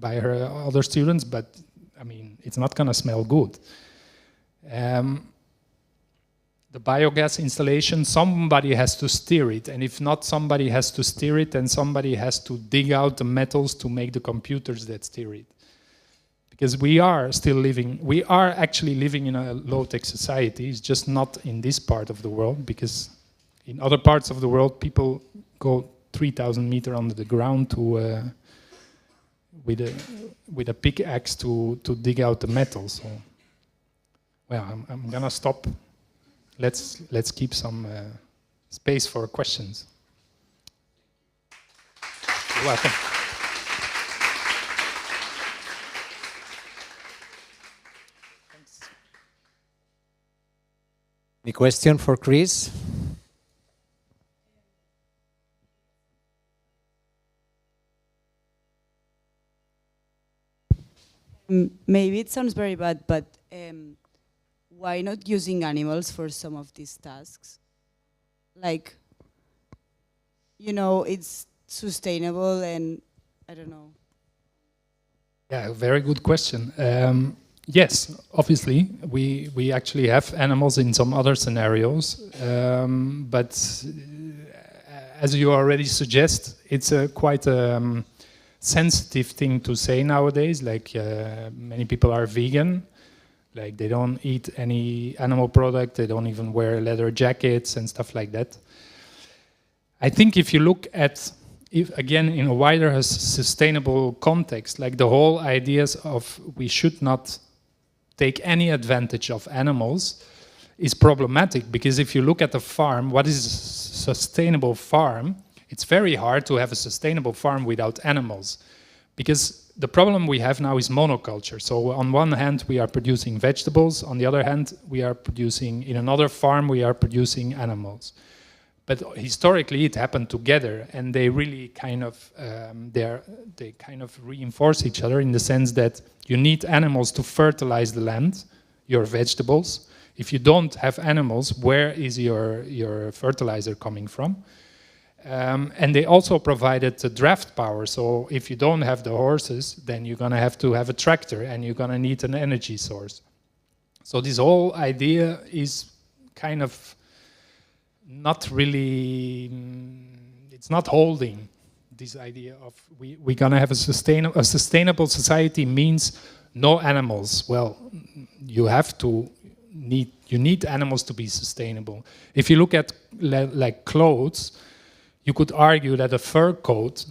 other students, but I mean, it's not gonna smell good. The biogas installation, somebody has to steer it, and if not somebody has to steer it, then somebody has to dig out the metals to make the computers that steer it. Because we are actually living in a low-tech society. It's just not in this part of the world, because in other parts of the world, people go 3,000 meters under the ground to with a pickaxe to dig out the metal. So Well, I'm gonna stop. Let's keep some space for questions. You're welcome. Any question for Kris? Maybe it sounds very bad, but why not using animals for some of these tasks? Like, you know, it's sustainable and I don't know. Yeah, very good question. Yes, obviously, we actually have animals in some other scenarios, but as you already suggest, it's a quite sensitive thing to say nowadays. Like many people are vegan, like they don't eat any animal product, they don't even wear leather jackets and stuff like that. I think if you look at, if again in a wider sustainable context, like the whole ideas of we should not take any advantage of animals is problematic, because if you look at the farm, what is a sustainable farm? It's very hard to have a sustainable farm without animals, because the problem we have now is monoculture. So on one hand we are producing vegetables, on the other hand we are producing, in another farm we are producing animals. But historically it happened together, and they really kind of they kind of reinforce each other in the sense that you need animals to fertilize the land, your vegetables. If you don't have animals, where is your fertilizer coming from? And they also provided the draft power. So if you don't have the horses, then you're going to have a tractor, and you're going to need an energy source. So this whole idea is kind of not really, it's not holding, this idea of we're going to have a sustainable society means no animals. Well, you need animals to be sustainable. If you look at like clothes, you could argue that a fur coat,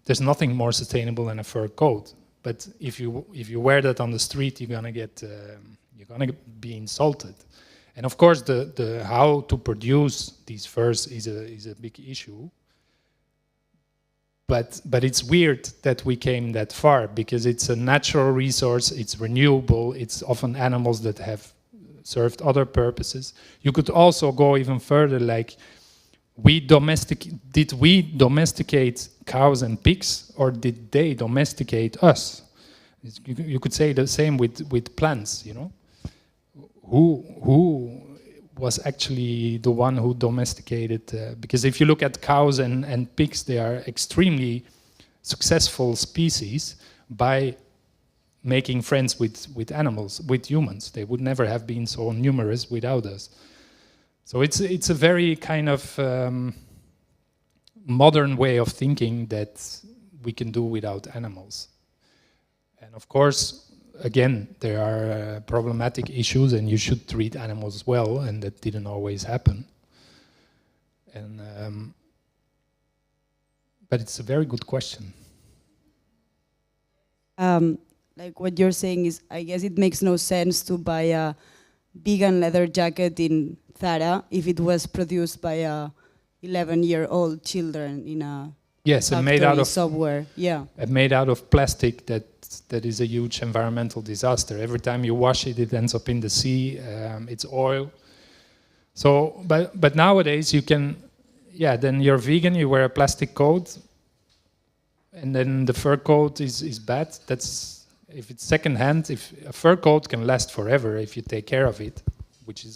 there's nothing more sustainable than a fur coat. But if you wear that on the street, you're gonna be insulted. And of course, the how to produce these furs is a big issue. But it's weird that we came that far, because it's a natural resource, it's renewable, it's often animals that have served other purposes. You could also go even further, like did we domesticate cows and pigs, or did they domesticate us? You could say the same with plants, you know. Who was actually the one who domesticated? Because if you look at cows and pigs, they are extremely successful species by making friends with animals, with humans. They would never have been so numerous without us. So it's a very kind of modern way of thinking that we can do without animals. And of course, again, there are problematic issues, and you should treat animals well, and that didn't always happen. And but it's a very good question. Like what you're saying is, I guess it makes no sense to buy a vegan leather jacket in Zara if it was produced by 11-year-old children in a made out of software. Yeah, made out of plastic that is a huge environmental disaster. Every time you wash it, it ends up in the sea. It's oil. So, but nowadays you can, then you're vegan, you wear a plastic coat, and then the fur coat is bad. That's, if it's secondhand, if a fur coat can last forever if you take care of it, which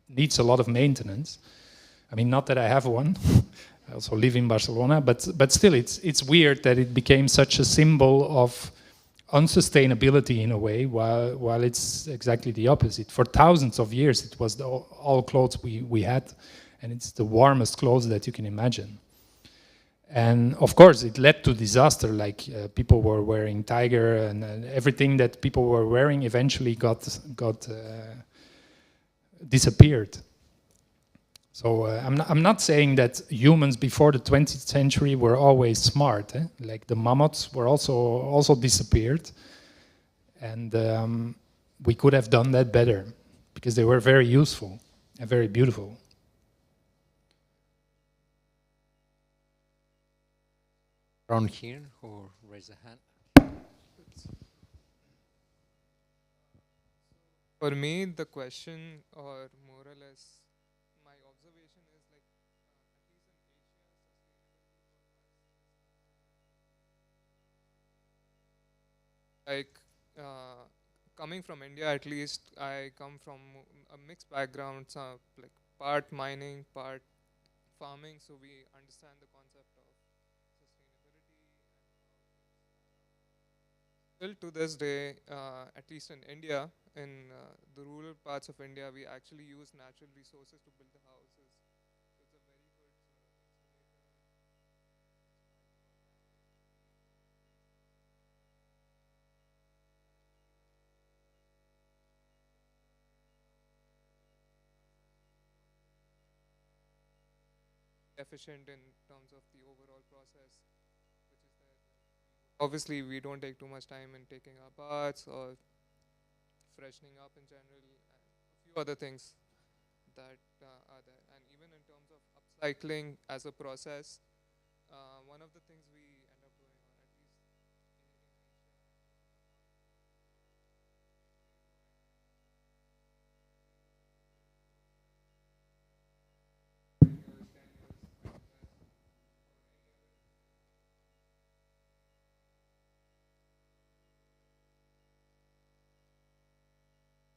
needs a lot of maintenance. I mean, not that I have one. I also live in Barcelona, but still, it's weird that it became such a symbol of unsustainability in a way, while it's exactly the opposite. For thousands of years, it was all clothes we had, and it's the warmest clothes that you can imagine. And of course, it led to disaster, like people were wearing tiger, and everything that people were wearing eventually got disappeared. So I'm not saying that humans before the 20th century were always smart. Like the mammoths were also disappeared, and we could have done that better. because they were very useful and very beautiful. Around here, who raise a hand? For me, the question, or more or less, my observation is like coming from India, at least I come from a mixed background, so like part mining, part farming, so we understand the concept of sustainability. Still to this day, at least in India, in the rural parts of India, we actually use natural resources to build the houses. So it's a very good efficient in terms of the overall process, which is that obviously we don't take too much time in taking our baths or freshening up in general, and a few other things that are there. And even in terms of upcycling as a process, one of the things we end up doing, or at least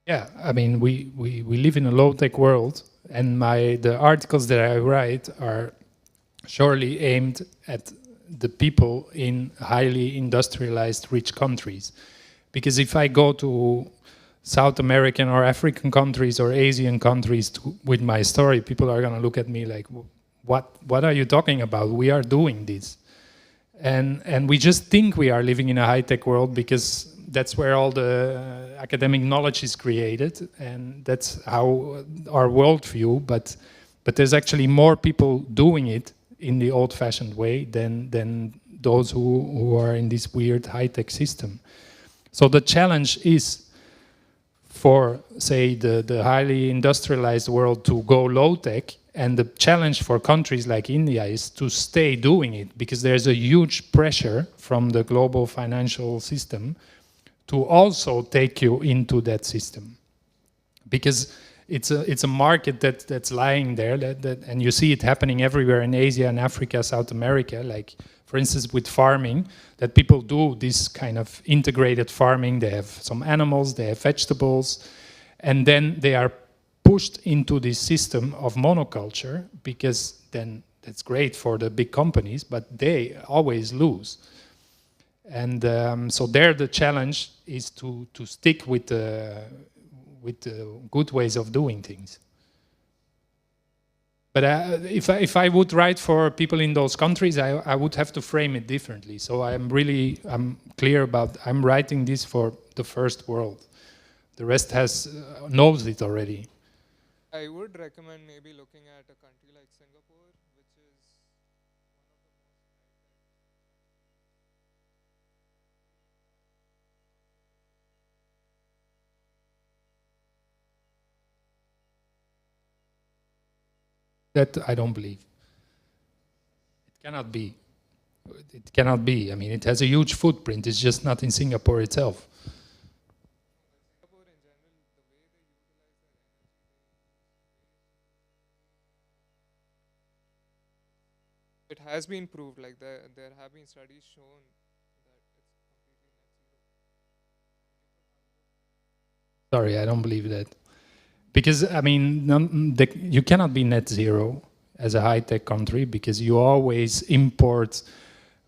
Yeah, I mean, we live in a low-tech world, and the articles that I write are surely aimed at the people in highly industrialized, rich countries. Because if I go to South American or African countries or Asian countries with my story, people are going to look at me like, what are you talking about? We are doing this. And we just think we are living in a high-tech world because that's where all the academic knowledge is created, and that's how our worldview. But there's actually more people doing it in the old-fashioned way than those who are in this weird high-tech system. So the challenge is for, say, the highly industrialized world to go low-tech, and the challenge for countries like India is to stay doing it, because there's a huge pressure from the global financial system to also take you into that system, because it's a market that's lying there, and you see it happening everywhere in Asia and Africa, South America. Like, for instance, with farming, that people do this kind of integrated farming. They have some animals, they have vegetables, and then they are pushed into this system of monoculture, because then that's great for the big companies, but they always lose. And so there the challenge is to stick with the good ways of doing things. But if I would write for people in those countries, I would have to frame it differently. So I'm clear about, I'm writing this for the first world. The rest knows it already. I would recommend maybe looking at a country like Singapore, which is That I don't believe. It cannot be. It cannot be. I mean, it has a huge footprint. It's just not in Singapore itself. Singapore in general, the way they utilize their energy, it has been proved, like there have been studies shown that it's completely net zero. Sorry, I don't believe that. Because, I mean, you cannot be net zero as a high-tech country, because you always import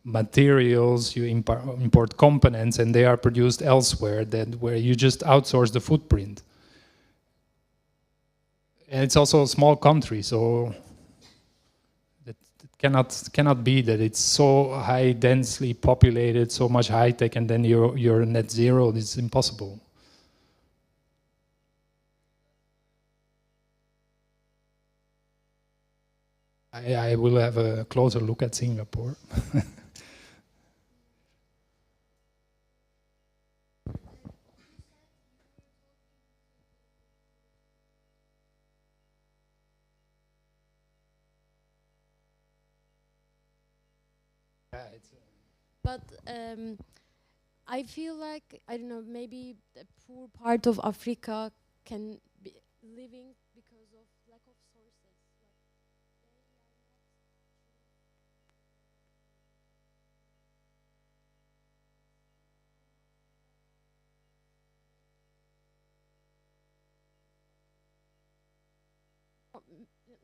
materials, you import components, and they are produced elsewhere, where you just outsource the footprint. And it's also a small country, so it cannot be that it's so high densely populated, so much high-tech, and then you're net zero. It's impossible. I will have a closer look at Singapore. But I feel like, I don't know, maybe the poor part of Africa can be living because of lack of sources.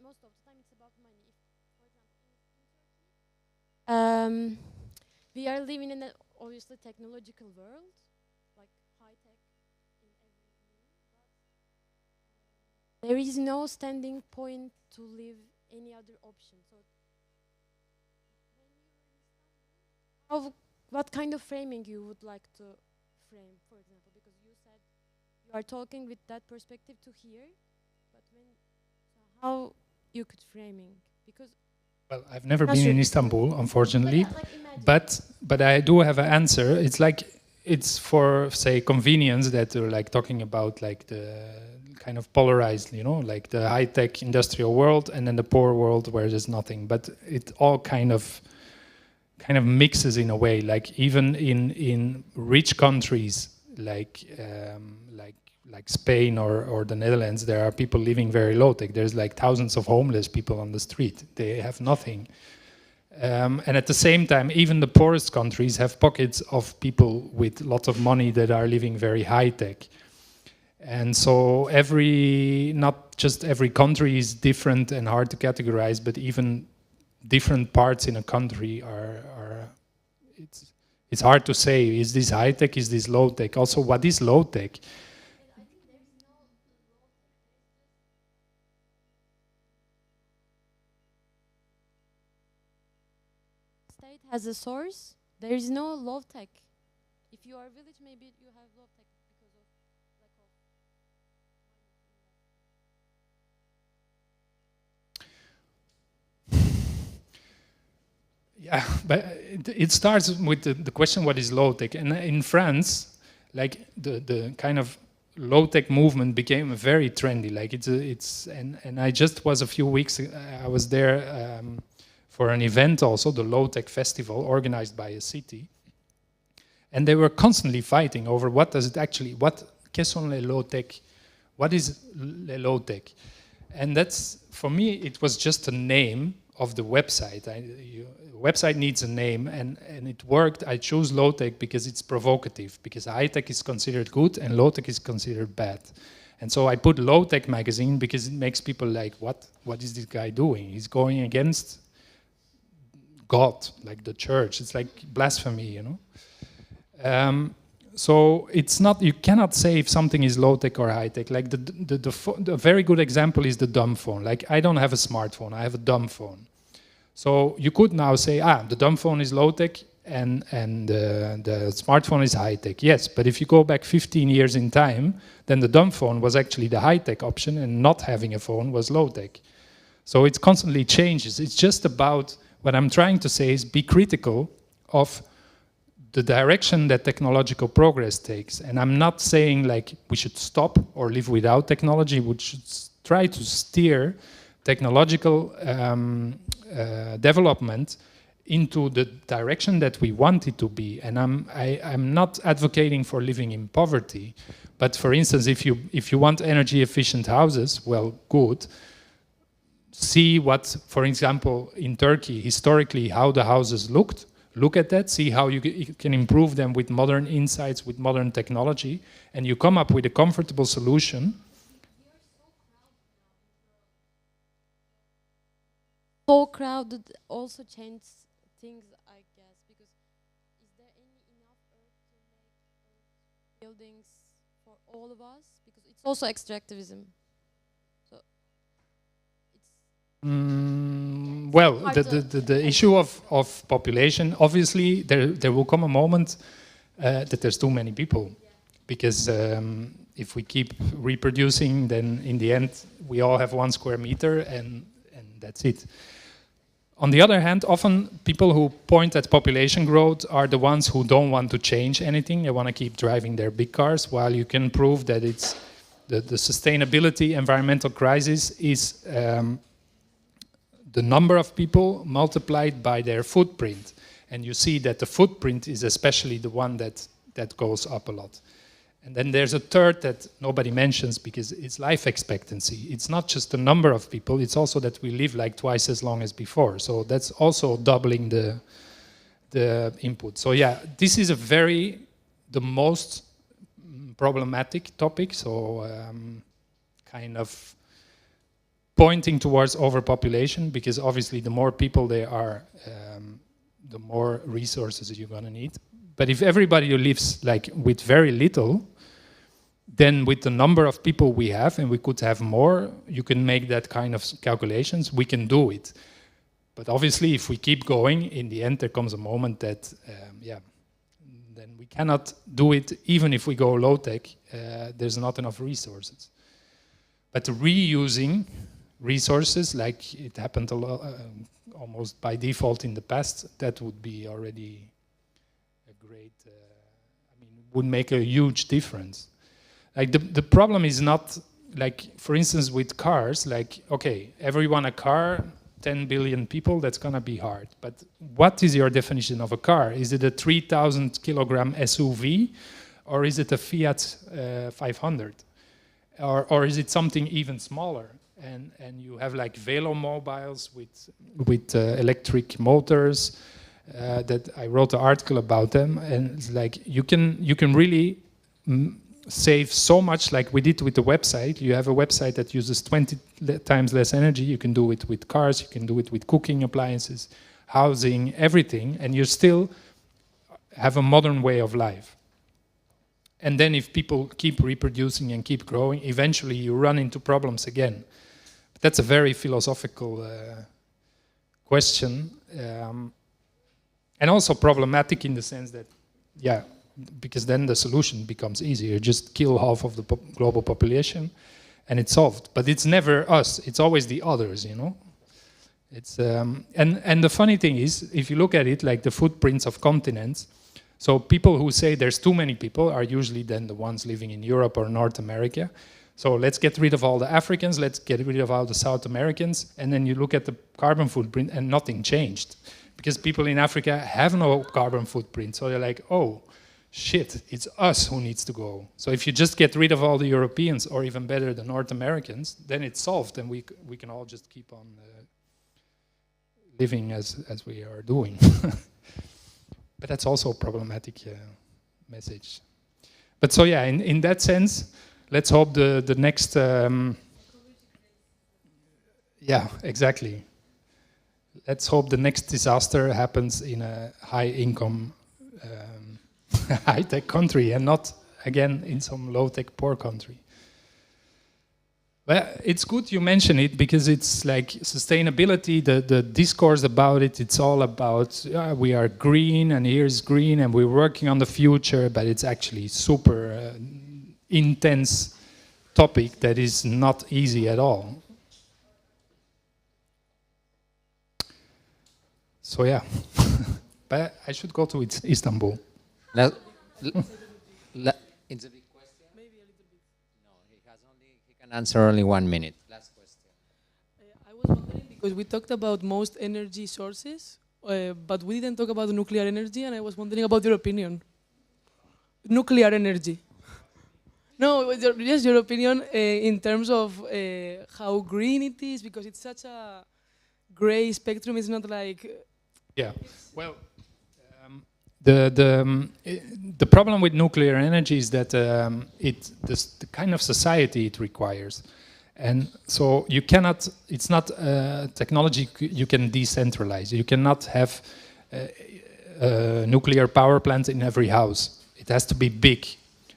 Most of the time it's about money. If, for example, in Turkey, we are living in an obviously technological world, like high tech in every room, but there is no standing point to live any other option. So, when you were in Istanbul, what kind of framing you would like to frame, for example, because you said you are talking with that perspective to here, but when, so how you could framing, because Well, I've never Not been sure. in Istanbul, unfortunately, But yeah, like imagine. but I do have an answer. It's like it's for say convenience that we're like talking about like the kind of polarized, you know, like the high tech industrial world and then the poor world where there's nothing. But it all kind of mixes in a way. Like even in rich countries like Spain or the Netherlands, there are people living very low tech. There's like thousands of homeless people on the street. They have nothing. And at the same time, even the poorest countries have pockets of people with lots of money that are living very high tech. And so not just every country is different and hard to categorize, but even different parts in a country it's hard to say, is this high tech, is this low tech? Also, what is low tech? State has a source. There is no low tech. If you are a village, maybe you have low tech because of lack of Yeah, but it starts with the question, what is low tech? And in France, like the kind of low tech movement became very trendy. Like and I just was a few weeks, I was there for an event also, the low tech festival organized by a city. And they were constantly fighting over what does it actually, qu'est-ce sont les low tech? What is les low tech? And that's, for me, it was just a name of the website. Website needs a name, and it worked. I chose low tech because it's provocative, because high tech is considered good and low tech is considered bad. And so I put low tech magazine because it makes people like, what is this guy doing? He's going against God, like the church. It's like blasphemy, you know? So it's not, you cannot say if something is low tech or high tech. Like the very good example is the dumb phone. Like I don't have a smartphone, I have a dumb phone. So you could now say, the dumb phone is low tech and the smartphone is high tech. Yes, but if you go back 15 years in time, then the dumb phone was actually the high tech option and not having a phone was low tech. So it constantly changes. It's just about, what I'm trying to say is be critical of the direction that technological progress takes. And I'm not saying like we should stop or live without technology. We should try to steer technological development into the direction that we want it to be. And I'm not advocating for living in poverty. But for instance, if you want energy efficient houses, well, good. See what, for example, in Turkey, historically, how the houses looked. Look at that, see how you can improve them with modern insights, with modern technology, and you come up with a comfortable solution. so crowded also changes things, I guess, because is there enough earth to make buildings for all of us? Because it's also extractivism. So it's Well, hard the issue of population, obviously, there will come a moment that there's too many people. Because if we keep reproducing, then in the end, we all have 1 square meter and that's it. On the other hand, often people who point at population growth are the ones who don't want to change anything. They want to keep driving their big cars, while you can prove that it's the sustainability environmental crisis is the number of people multiplied by their footprint. And you see that the footprint is especially the one that goes up a lot. And then there's a third that nobody mentions because it's life expectancy. It's not just the number of people, it's also that we live like twice as long as before. So that's also doubling the input. So yeah, this is the most problematic topic. So kind of pointing towards overpopulation, because obviously the more people there are, the more resources you're gonna need. But if everybody lives like with very little, then with the number of people we have, and we could have more, you can make that kind of calculations, we can do it. But obviously if we keep going, in the end there comes a moment that, then we cannot do it, even if we go low tech, there's not enough resources. But reusing resources, like it happened a lot, almost by default in the past, that would be already a great, would make a huge difference. Like the problem is not, like, for instance, with cars, like, okay, everyone a car, 10 billion people, that's gonna be hard. But what is your definition of a car? Is it a 3,000 kilogram SUV, or is it a Fiat 500? Or is it something even smaller? And you have like velomobiles with electric motors, that I wrote an article about them, and it's like you can really save so much, like we did with the website. You have a website that uses 20 times less energy. You can do it with cars, you can do it with cooking appliances, housing, everything, and you still have a modern way of life. And then if people keep reproducing and keep growing, eventually you run into problems again. But that's a very philosophical question, and also problematic in the sense that, yeah, because then the solution becomes easier. Just kill half of the global population and it's solved. But it's never us, it's always the others, you know? It's, and the funny thing is, if you look at it like the footprints of continents, so people who say there's too many people are usually then the ones living in Europe or North America. So let's get rid of all the Africans, let's get rid of all the South Americans, and then you look at the carbon footprint and nothing changed. Because people in Africa have no carbon footprint, so they're like, oh, shit, it's us who needs to go. So if you just get rid of all the Europeans, or even better, the North Americans, then it's solved, and we can all just keep on living as we are doing. But that's also a problematic message. But so yeah, in that sense, let's hope the next... yeah, exactly. Let's hope the next disaster happens in a high-income, high-tech country, and not, again, in some low-tech poor country. Well, it's good you mention it, because it's like sustainability, the discourse about it, it's all about we are green, and here's green, and we're working on the future, but it's actually super intense topic that is not easy at all. So yeah, but I should go to Istanbul. It's a big question. Maybe a little bit. No, he can answer only 1 minute. Last question. I was wondering, because we talked about most energy sources, but we didn't talk about nuclear energy, and I was wondering about your opinion. Nuclear energy. No, just your opinion in terms of how green it is, because it's such a gray spectrum. It's not like... Yeah, well, the problem with nuclear energy is that the kind of society it requires, and so you cannot. It's not technology you can decentralize. You cannot have a nuclear power plant in every house. It has to be big.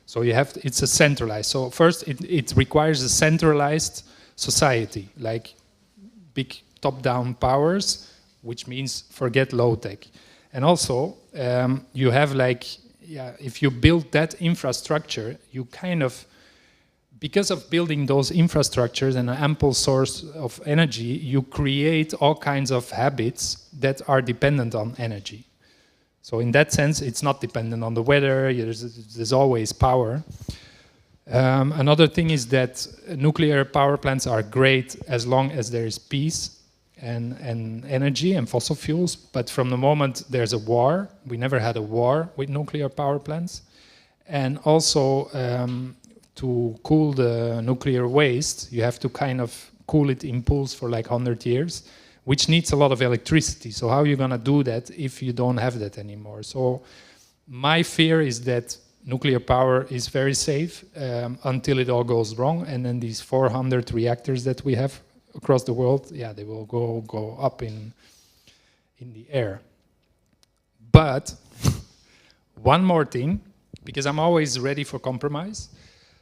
So you have it's a centralized. So first, it requires a centralized society, like big top-down powers, which means forget low-tech. And also, you have like, yeah, if you build that infrastructure, you kind of, because of building those infrastructures and an ample source of energy, you create all kinds of habits that are dependent on energy. So in that sense, it's not dependent on the weather, there's always power. Another thing is that nuclear power plants are great as long as there is peace. and energy and fossil fuels. But from the moment there's a war, we never had a war with nuclear power plants. And also to cool the nuclear waste, you have to kind of cool it in pools for like 100 years, which needs a lot of electricity. So how are you going to do that if you don't have that anymore? So my fear is that nuclear power is very safe until it all goes wrong, and then these 400 reactors that we have across the world, yeah, they will go up in the air. But one more thing, because I'm always ready for compromise.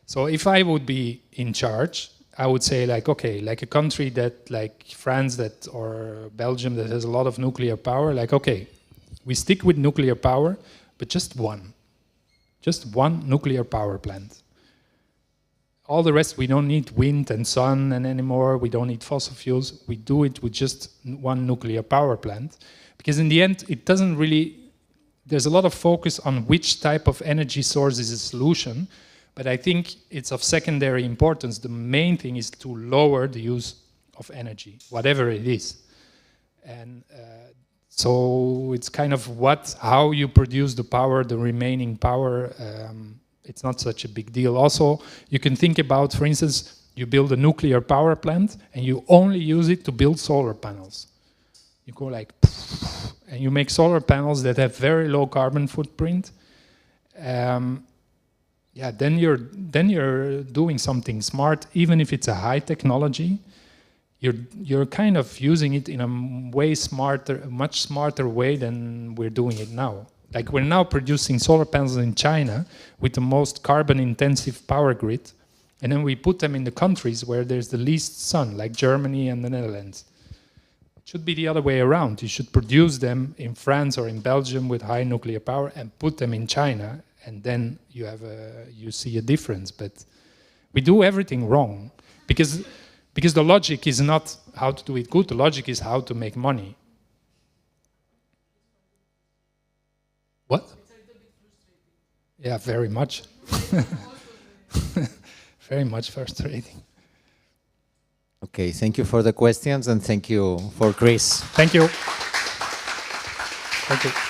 So if I would be in charge, I would say like, okay, like a country that like France that or Belgium that has a lot of nuclear power, like, okay, we stick with nuclear power, but just one nuclear power plant. All the rest, we don't need wind and sun and anymore. We don't need fossil fuels. We do it with just one nuclear power plant. Because in the end, it doesn't really, there's a lot of focus on which type of energy source is a solution. But I think it's of secondary importance. The main thing is to lower the use of energy, whatever it is. And so it's kind of how you produce the power, the remaining power. It's not such a big deal. Also, you can think about, for instance, you build a nuclear power plant and you only use it to build solar panels. You go like, and you make solar panels that have very low carbon footprint. Yeah, then you're doing something smart, even if it's a high technology. You're kind of using it in a much smarter way than we're doing it now. Like we're now producing solar panels in China with the most carbon-intensive power grid, and then we put them in the countries where there's the least sun, like Germany and the Netherlands. It should be the other way around. You should produce them in France or in Belgium with high nuclear power and put them in China, and then you see a difference. But we do everything wrong because the logic is not how to do it good. The logic is how to make money. What? Yeah, very much. Very much frustrating. Okay, thank you for the questions and thank you for Kris. Thank you. Thank you.